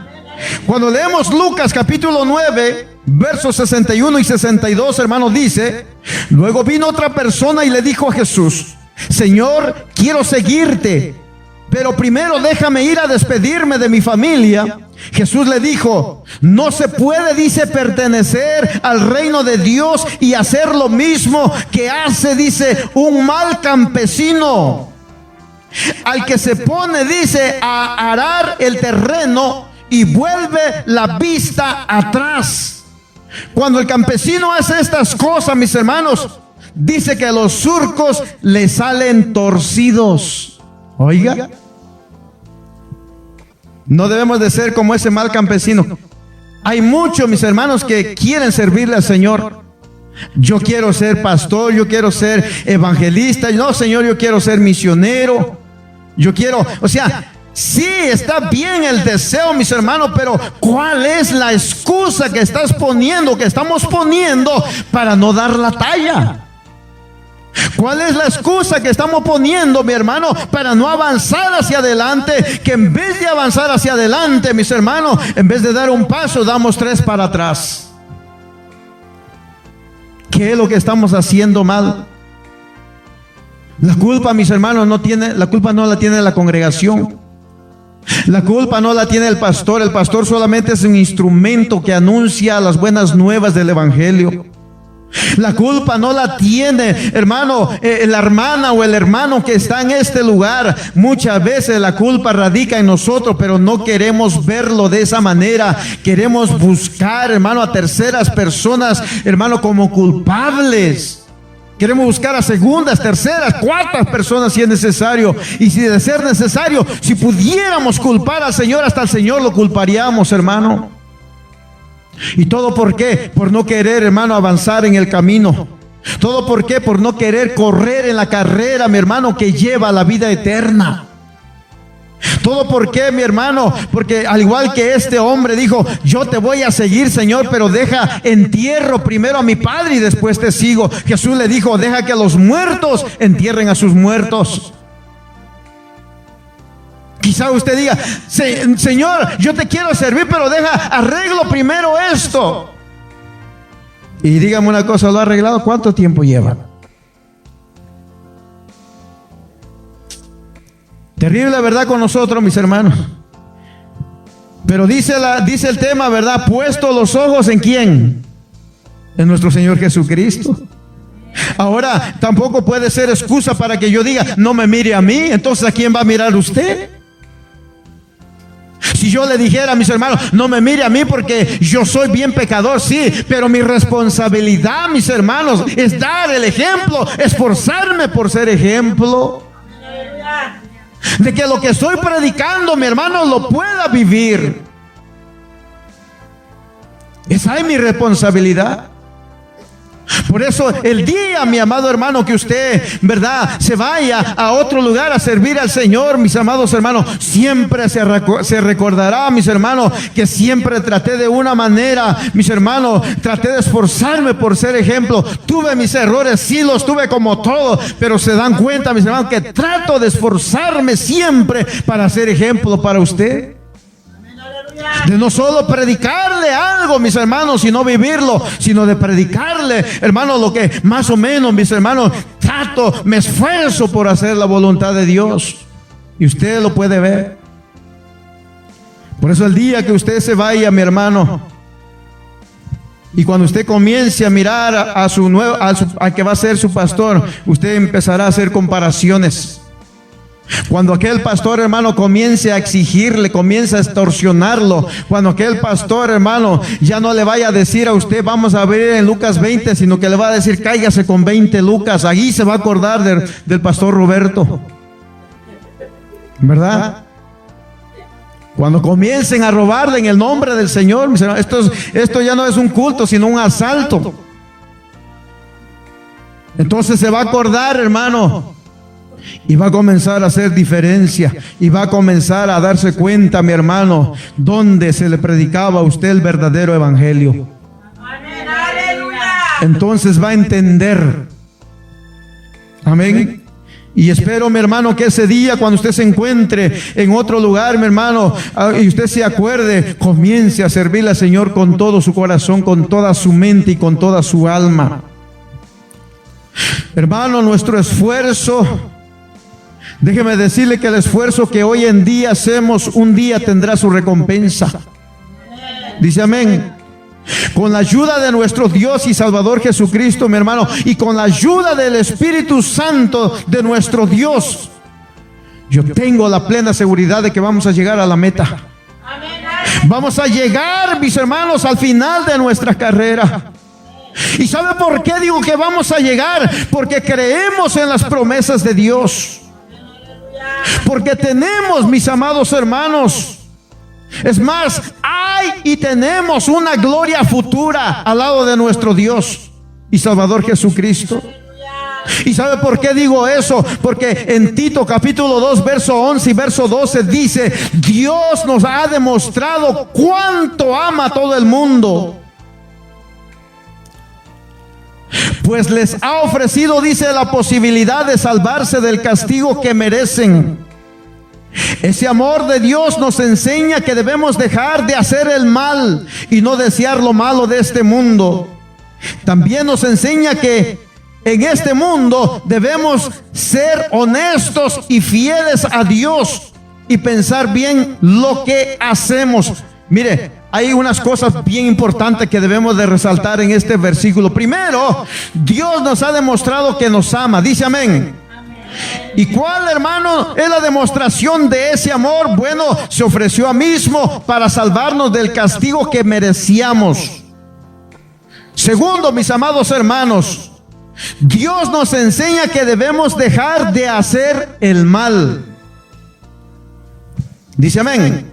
Cuando leemos Lucas capítulo 9, versos 61 y 62, hermanos, dice, luego vino otra persona y le dijo a Jesús, Señor, quiero seguirte, pero primero déjame ir a despedirme de mi familia. Jesús le dijo, no se puede, dice, pertenecer al reino de Dios y hacer lo mismo que hace, dice, un mal campesino, al que se pone, dice, a arar el terreno y vuelve la vista atrás. Cuando el campesino hace estas cosas, mis hermanos, dice que los surcos le salen torcidos. Oiga, no debemos de ser como ese mal campesino. Hay muchos, mis hermanos, que quieren servirle al Señor. Yo quiero ser pastor, yo quiero ser evangelista. No, Señor, yo quiero ser misionero. Yo quiero, sí, está bien el deseo, mis hermanos, pero ¿cuál es la excusa que estás poniendo, que estamos poniendo para no dar la talla? ¿Cuál es la excusa que estamos poniendo, mi hermano, para no avanzar hacia adelante? Que en vez de avanzar hacia adelante, mis hermanos, en vez de dar un paso, damos 3 para atrás. ¿Qué es lo que estamos haciendo mal? La culpa, mis hermanos, la culpa no la tiene la congregación. La culpa no la tiene el pastor. El pastor solamente es un instrumento que anuncia las buenas nuevas del evangelio. La culpa no la tiene, hermano, la hermana o el hermano que está en este lugar. Muchas veces la culpa radica en nosotros, pero no queremos verlo de esa manera. Queremos buscar, hermano, a terceras personas, hermano, como culpables. Queremos buscar a segundas, terceras, cuartas personas si es necesario. Y si de ser necesario, si pudiéramos culpar al Señor, hasta el Señor lo culparíamos, hermano. ¿Y todo por qué? Por no querer, hermano, avanzar en el camino. ¿Todo por qué? Por no querer correr en la carrera, mi hermano, que lleva a la vida eterna. ¿Todo por qué, mi hermano? Porque al igual que este hombre dijo, yo te voy a seguir, Señor, pero entierro primero a mi padre y después te sigo. Jesús le dijo, deja que los muertos entierren a sus muertos. Quizá usted diga, Señor, yo te quiero servir, pero arreglo primero esto. Y dígame una cosa, ¿lo ha arreglado? ¿Cuánto tiempo lleva? Terrible, ¿verdad? Con nosotros, mis hermanos. Pero dice el tema, ¿verdad? Puesto los ojos ¿en quién? En nuestro Señor Jesucristo. Ahora, tampoco puede ser excusa para que yo diga, no me mire a mí. Entonces, ¿a quién va a mirar usted? Si yo le dijera a mis hermanos, no me mire a mí porque yo soy bien pecador, sí, pero mi responsabilidad, mis hermanos, es dar el ejemplo, esforzarme por ser ejemplo. De que lo que estoy predicando, mi hermano, lo pueda vivir. Esa es mi responsabilidad. Por eso el día, mi amado hermano, que usted, ¿verdad?, se vaya a otro lugar a servir al Señor, mis amados hermanos, siempre se recordará, mis hermanos, que siempre traté de una manera, mis hermanos, traté de esforzarme por ser ejemplo. Tuve mis errores, sí los tuve como todos, pero se dan cuenta, mis hermanos, que trato de esforzarme siempre para ser ejemplo para usted. De no solo predicarle algo, mis hermanos, sino vivirlo, sino de predicarle, hermanos, lo que más o menos, mis hermanos, me esfuerzo por hacer la voluntad de Dios. Y usted lo puede ver. Por eso el día que usted se vaya, mi hermano, y cuando usted comience a mirar a que va a ser su pastor, usted empezará a hacer comparaciones. Cuando aquel pastor, hermano, comience a exigirle, comience a extorsionarlo, cuando aquel pastor, hermano, ya no le vaya a decir a usted, vamos a ver en Lucas 20, sino que le va a decir, cáigase con 20 lucas, ahí se va a acordar del pastor Roberto, ¿verdad? Cuando comiencen a robarle en el nombre del Señor, mis hermanos, esto ya no es un culto, sino un asalto. Entonces se va a acordar, hermano, y va a comenzar a hacer diferencia, y va a comenzar a darse cuenta, mi hermano, donde se le predicaba a usted el verdadero evangelio. Amén, aleluya. Entonces va a entender. Amén. Y espero, mi hermano, que ese día, cuando usted se encuentre en otro lugar, mi hermano, y usted se acuerde, comience a servirle al Señor con todo su corazón, con toda su mente y con toda su alma. Hermano, nuestro esfuerzo, déjeme decirle que el esfuerzo que hoy en día hacemos, un día tendrá su recompensa. Dice amén. Con la ayuda de nuestro Dios y Salvador Jesucristo, mi hermano, y con la ayuda del Espíritu Santo de nuestro Dios, yo tengo la plena seguridad de que vamos a llegar a la meta. Vamos a llegar, mis hermanos, al final de nuestra carrera. ¿Y sabe por qué digo que vamos a llegar? Porque creemos en las promesas de Dios. Porque tenemos, mis amados hermanos, es más, hay y tenemos una gloria futura al lado de nuestro Dios y Salvador Jesucristo. ¿Y sabe por qué digo eso? Porque en Tito capítulo 2 verso 11 y verso 12 dice: Dios nos ha demostrado cuánto ama a todo el mundo, pues les ha ofrecido, dice, la posibilidad de salvarse del castigo que merecen. Ese amor de Dios nos enseña que debemos dejar de hacer el mal y no desear lo malo de este mundo. También nos enseña que en este mundo debemos ser honestos y fieles a Dios y pensar bien lo que hacemos. Mire, hay unas cosas bien importantes que debemos de resaltar en este versículo. Primero, Dios nos ha demostrado que nos ama. Dice amén. ¿Y cuál, hermano, es la demostración de ese amor? Bueno, se ofreció a mismo para salvarnos del castigo que merecíamos. Segundo, mis amados hermanos, Dios nos enseña que debemos dejar de hacer el mal. Dice amén.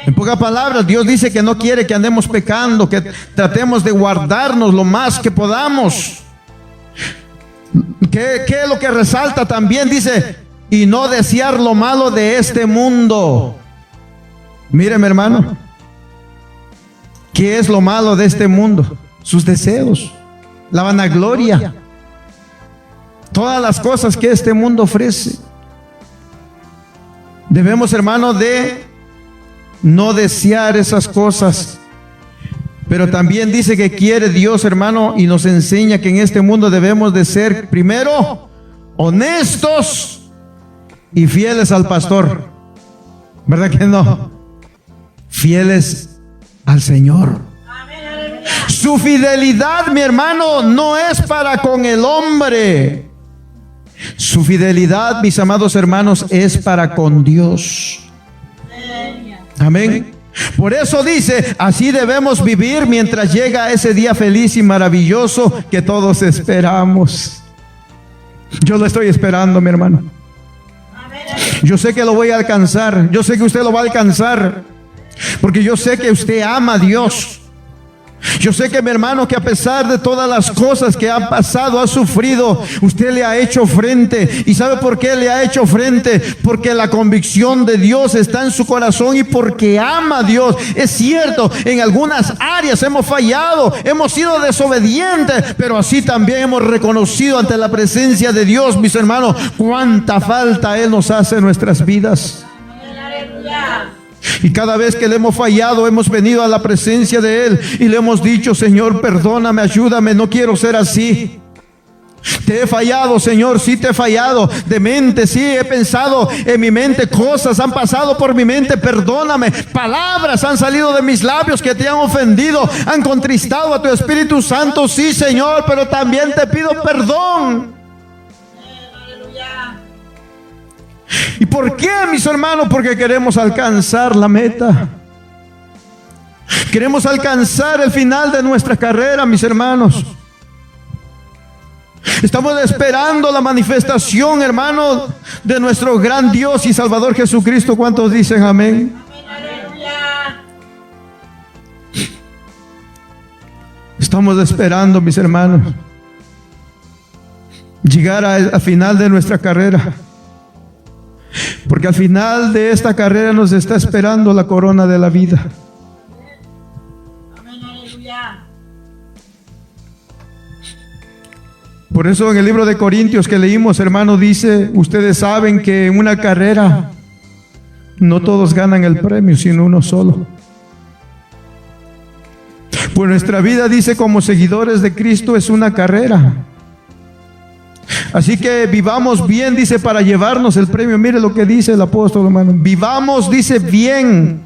En pocas palabras, Dios dice que no quiere que andemos pecando, que tratemos de guardarnos lo más que podamos. ¿Qué es lo que resalta también? Dice, y no desear lo malo de este mundo. Míreme, hermano, ¿qué es lo malo de este mundo? Sus deseos, la vanagloria, todas las cosas que este mundo ofrece. Debemos, hermano, de no desear esas cosas. Pero también dice que quiere Dios, hermano, y nos enseña que en este mundo debemos de ser primero honestos y fieles al pastor. ¿Verdad que no? Fieles al Señor. Su fidelidad, mi hermano, no es para con el hombre. Su fidelidad, mis amados hermanos, es para con Dios. Amén. Por eso dice, así debemos vivir mientras llega ese día feliz y maravilloso que todos esperamos. Yo lo estoy esperando, mi hermano. Yo sé que lo voy a alcanzar. Yo sé que usted lo va a alcanzar. Porque yo sé que usted ama a Dios. Yo sé que mi hermano, que a pesar de todas las cosas que ha pasado, ha sufrido, usted le ha hecho frente. ¿Y sabe por qué le ha hecho frente? Porque la convicción de Dios está en su corazón y porque ama a Dios. Es cierto, en algunas áreas hemos fallado, hemos sido desobedientes, pero así también hemos reconocido ante la presencia de Dios, mis hermanos, cuánta falta Él nos hace en nuestras vidas. Y cada vez que le hemos fallado, hemos venido a la presencia de Él y le hemos dicho, Señor, perdóname, ayúdame, no quiero ser así. Te he fallado, Señor, sí te he fallado. De mente, sí, he pensado en mi mente, cosas han pasado por mi mente, perdóname. Palabras han salido de mis labios que te han ofendido, han contristado a tu Espíritu Santo, sí, Señor, pero también te pido perdón. ¿Y por qué, mis hermanos? Porque queremos alcanzar la meta. Queremos alcanzar el final de nuestra carrera, mis hermanos. Estamos esperando la manifestación, hermano, de nuestro gran Dios y Salvador Jesucristo. ¿Cuántos dicen amén? Estamos esperando, mis hermanos, llegar al final de nuestra carrera. Porque al final de esta carrera nos está esperando la corona de la vida. Por eso en el libro de Corintios que leímos, hermano, dice, ustedes saben que en una carrera no todos ganan el premio, sino uno solo. Pues nuestra vida, dice, como seguidores de Cristo es una carrera. Así que vivamos bien, dice, para llevarnos el premio. Mire lo que dice el apóstol, hermano. Vivamos, dice, bien.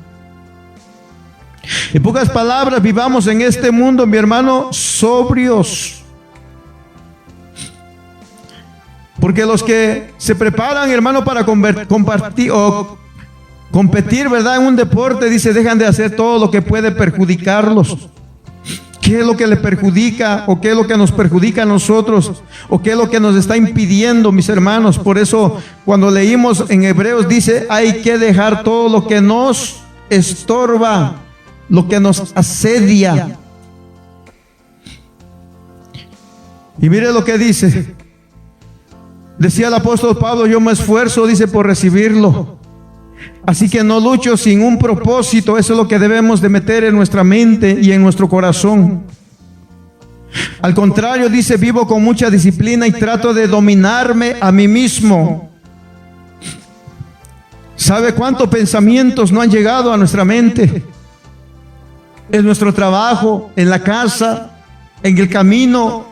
En pocas palabras, vivamos en este mundo, mi hermano, sobrios. Porque los que se preparan, hermano, para compartir o competir, ¿verdad?, en un deporte, dice, dejan de hacer todo lo que puede perjudicarlos. ¿Qué es lo que le perjudica o qué es lo que nos perjudica a nosotros o qué es lo que nos está impidiendo, mis hermanos? Por eso cuando leímos en Hebreos dice, hay que dejar todo lo que nos estorba, lo que nos asedia. Y mire lo que dice. Decía el apóstol Pablo, yo me esfuerzo, dice, por recibirlo. Así que no lucho sin un propósito. Eso es lo que debemos de meter en nuestra mente y en nuestro corazón. Al contrario, dice, vivo con mucha disciplina y trato de dominarme a mí mismo. ¿Sabe cuántos pensamientos no han llegado a nuestra mente? En nuestro trabajo, en la casa, en el camino.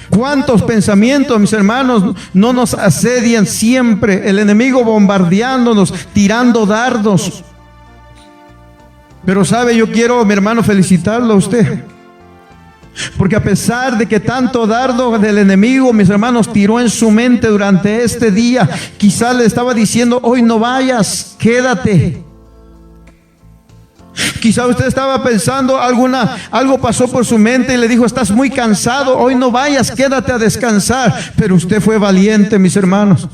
¿Cuántos pensamientos, mis hermanos, no nos asedian siempre? El enemigo bombardeándonos, tirando dardos. Pero sabe, yo quiero, mi hermano, felicitarlo a usted. Porque a pesar de que tanto dardo del enemigo, mis hermanos, tiró en su mente durante este día, quizás le estaba diciendo, hoy no vayas, quédate. Quizá usted estaba pensando, algo pasó por su mente y le dijo, estás muy cansado, hoy no vayas, quédate a descansar. Pero usted fue valiente, mis hermanos.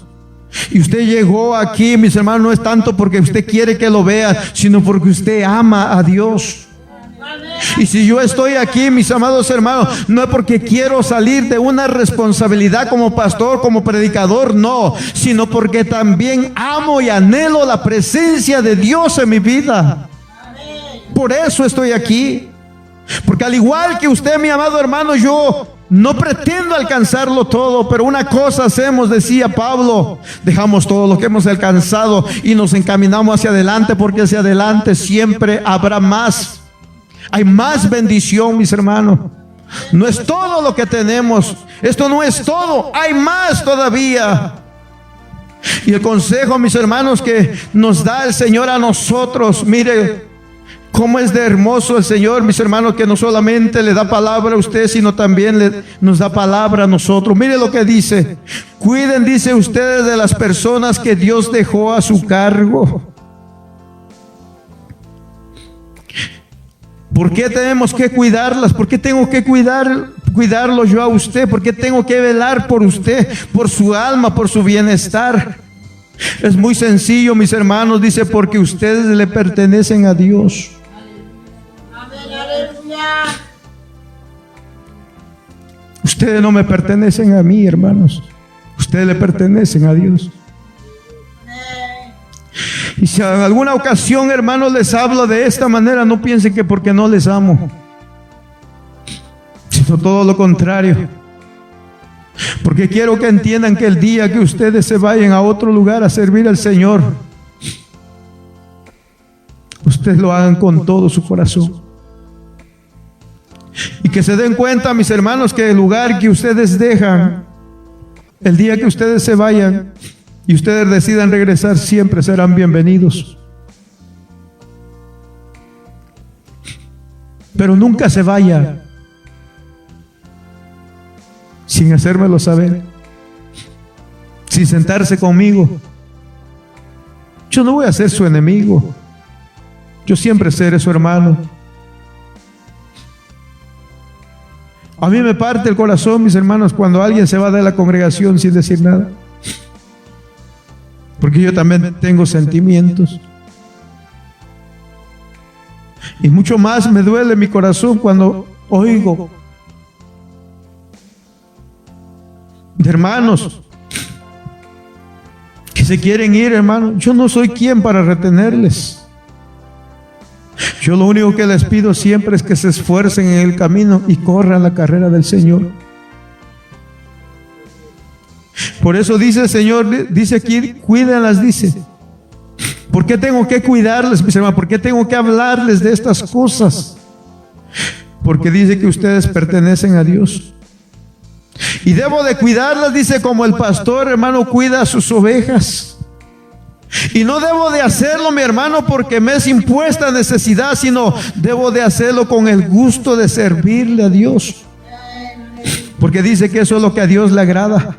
Y usted llegó aquí, mis hermanos, no es tanto porque usted quiere que lo vea, sino porque usted ama a Dios. Y si yo estoy aquí, mis amados hermanos, no es porque quiero salir de una responsabilidad como pastor, como predicador, no, sino porque también amo y anhelo la presencia de Dios en mi vida. Por eso estoy aquí. Porque al igual que usted, mi amado hermano, yo no pretendo alcanzarlo todo, pero una cosa hacemos, decía Pablo: dejamos todo lo que hemos alcanzado y nos encaminamos hacia adelante, porque hacia adelante siempre habrá más. Hay más bendición, mis hermanos. No es todo lo que tenemos. Esto no es todo. Hay más todavía. Y el consejo, mis hermanos, que nos da el Señor a nosotros, mire cómo es de hermoso el Señor, mis hermanos, que no solamente le da palabra a usted, sino también nos da palabra a nosotros. Mire lo que dice: cuiden, dice, ustedes de las personas que Dios dejó a su cargo. ¿Por qué tenemos que cuidarlas? ¿Por qué tengo que cuidarlo yo a usted? ¿Por qué tengo que velar por usted, por su alma, por su bienestar? Es muy sencillo, mis hermanos. Dice: porque ustedes le pertenecen a Dios. Amén, aleluya. Ustedes no me pertenecen a mí, hermanos. Ustedes le pertenecen a Dios. Y si en alguna ocasión, hermanos, les hablo de esta manera, no piensen que porque no les amo, sino todo lo contrario. Porque quiero que entiendan que el día que ustedes se vayan a otro lugar a servir al Señor, ustedes lo hagan con todo su corazón. Y que se den cuenta, mis hermanos, que el lugar que ustedes dejan, el día que ustedes se vayan y ustedes decidan regresar, siempre serán bienvenidos. Pero nunca se vaya sin hacérmelo saber, sin sentarse conmigo. Yo no voy a ser su enemigo. Yo siempre seré su hermano. A mí me parte el corazón, mis hermanos, cuando alguien se va de la congregación sin decir nada. Porque yo también tengo sentimientos. Y mucho más me duele mi corazón cuando oigo de hermanos que se quieren ir, hermano. Yo no soy quien para retenerles. Yo lo único que les pido siempre es que se esfuercen en el camino y corran la carrera del Señor. Por eso dice el Señor, dice aquí: cuídenlas, dice. ¿Por qué tengo que cuidarles, mis hermanos? ¿Por qué tengo que hablarles de estas cosas? Porque dice que ustedes pertenecen a Dios. Y debo de cuidarlas, dice, como el pastor, hermano, cuida a sus ovejas. Y no debo de hacerlo, mi hermano, porque me es impuesta necesidad, sino debo de hacerlo con el gusto de servirle a Dios. Porque dice que eso es lo que a Dios le agrada.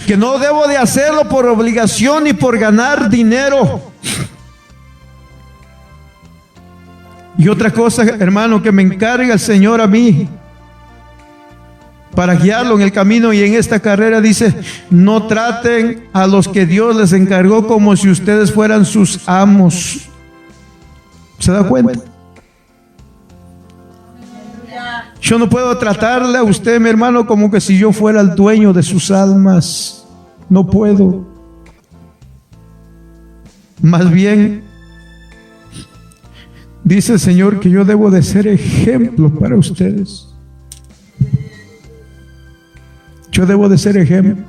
Que no debo de hacerlo por obligación ni por ganar dinero. Y otra cosa, hermano, que me encarga el Señor a mí para guiarlo en el camino y en esta carrera, dice: no traten a los que Dios les encargó como si ustedes fueran sus amos. ¿Se da cuenta? Yo no puedo tratarle a usted, mi hermano, como que si yo fuera el dueño de sus almas. No puedo. Más bien, dice el Señor que yo debo de ser ejemplo para ustedes. Yo debo de ser ejemplo.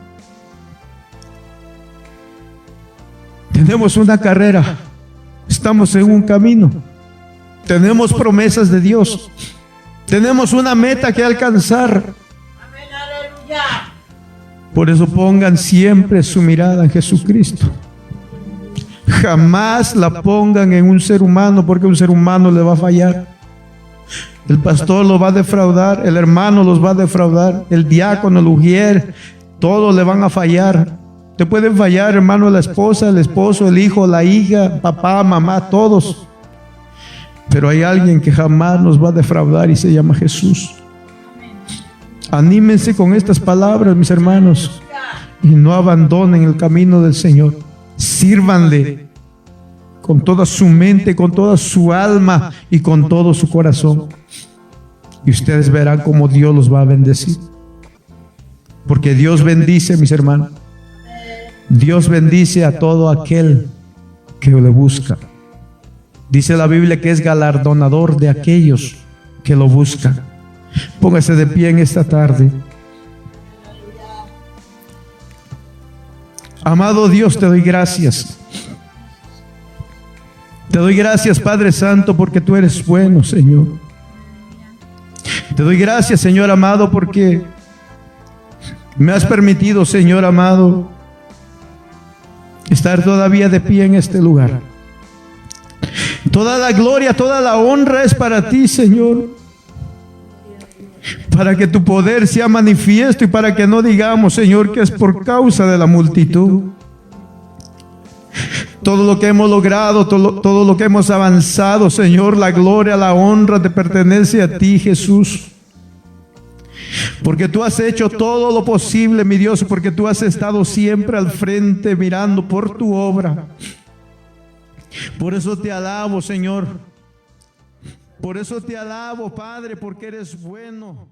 Tenemos una carrera, estamos en un camino, tenemos promesas de Dios, tenemos una meta que alcanzar. Amén, aleluya. Por eso pongan siempre su mirada en Jesucristo. Jamás la pongan en un ser humano, porque un ser humano le va a fallar. El pastor lo va a defraudar, el hermano los va a defraudar, el diácono, el ujier, todos le van a fallar. Te pueden fallar, hermano, la esposa, el esposo, el hijo, la hija, papá, mamá, todos. Pero hay alguien que jamás nos va a defraudar y se llama Jesús. Anímense con estas palabras, mis hermanos. y no abandonen el camino del Señor. Sírvanle con toda su mente, con toda su alma y con todo su corazón. Y ustedes verán cómo Dios los va a bendecir. Porque Dios bendice, mis hermanos. Dios bendice a todo aquel que le busca. Dice la Biblia que es galardonador de aquellos que lo buscan. Póngase de pie en esta tarde. Amado Dios, te doy gracias. Te doy gracias, Padre Santo, porque tú eres bueno, Señor. Te doy gracias, Señor amado, porque me has permitido, Señor amado, estar todavía de pie en este lugar. Toda la gloria, toda la honra es para ti, Señor, para que tu poder sea manifiesto y para que no digamos, Señor, que es por causa de la multitud. Todo lo que hemos logrado, todo lo que hemos avanzado, Señor, la gloria, la honra te pertenece a ti, Jesús. Porque tú has hecho todo lo posible, mi Dios, porque tú has estado siempre al frente mirando por tu obra. Por eso te alabo, Señor. Por eso te alabo, Padre, porque eres bueno.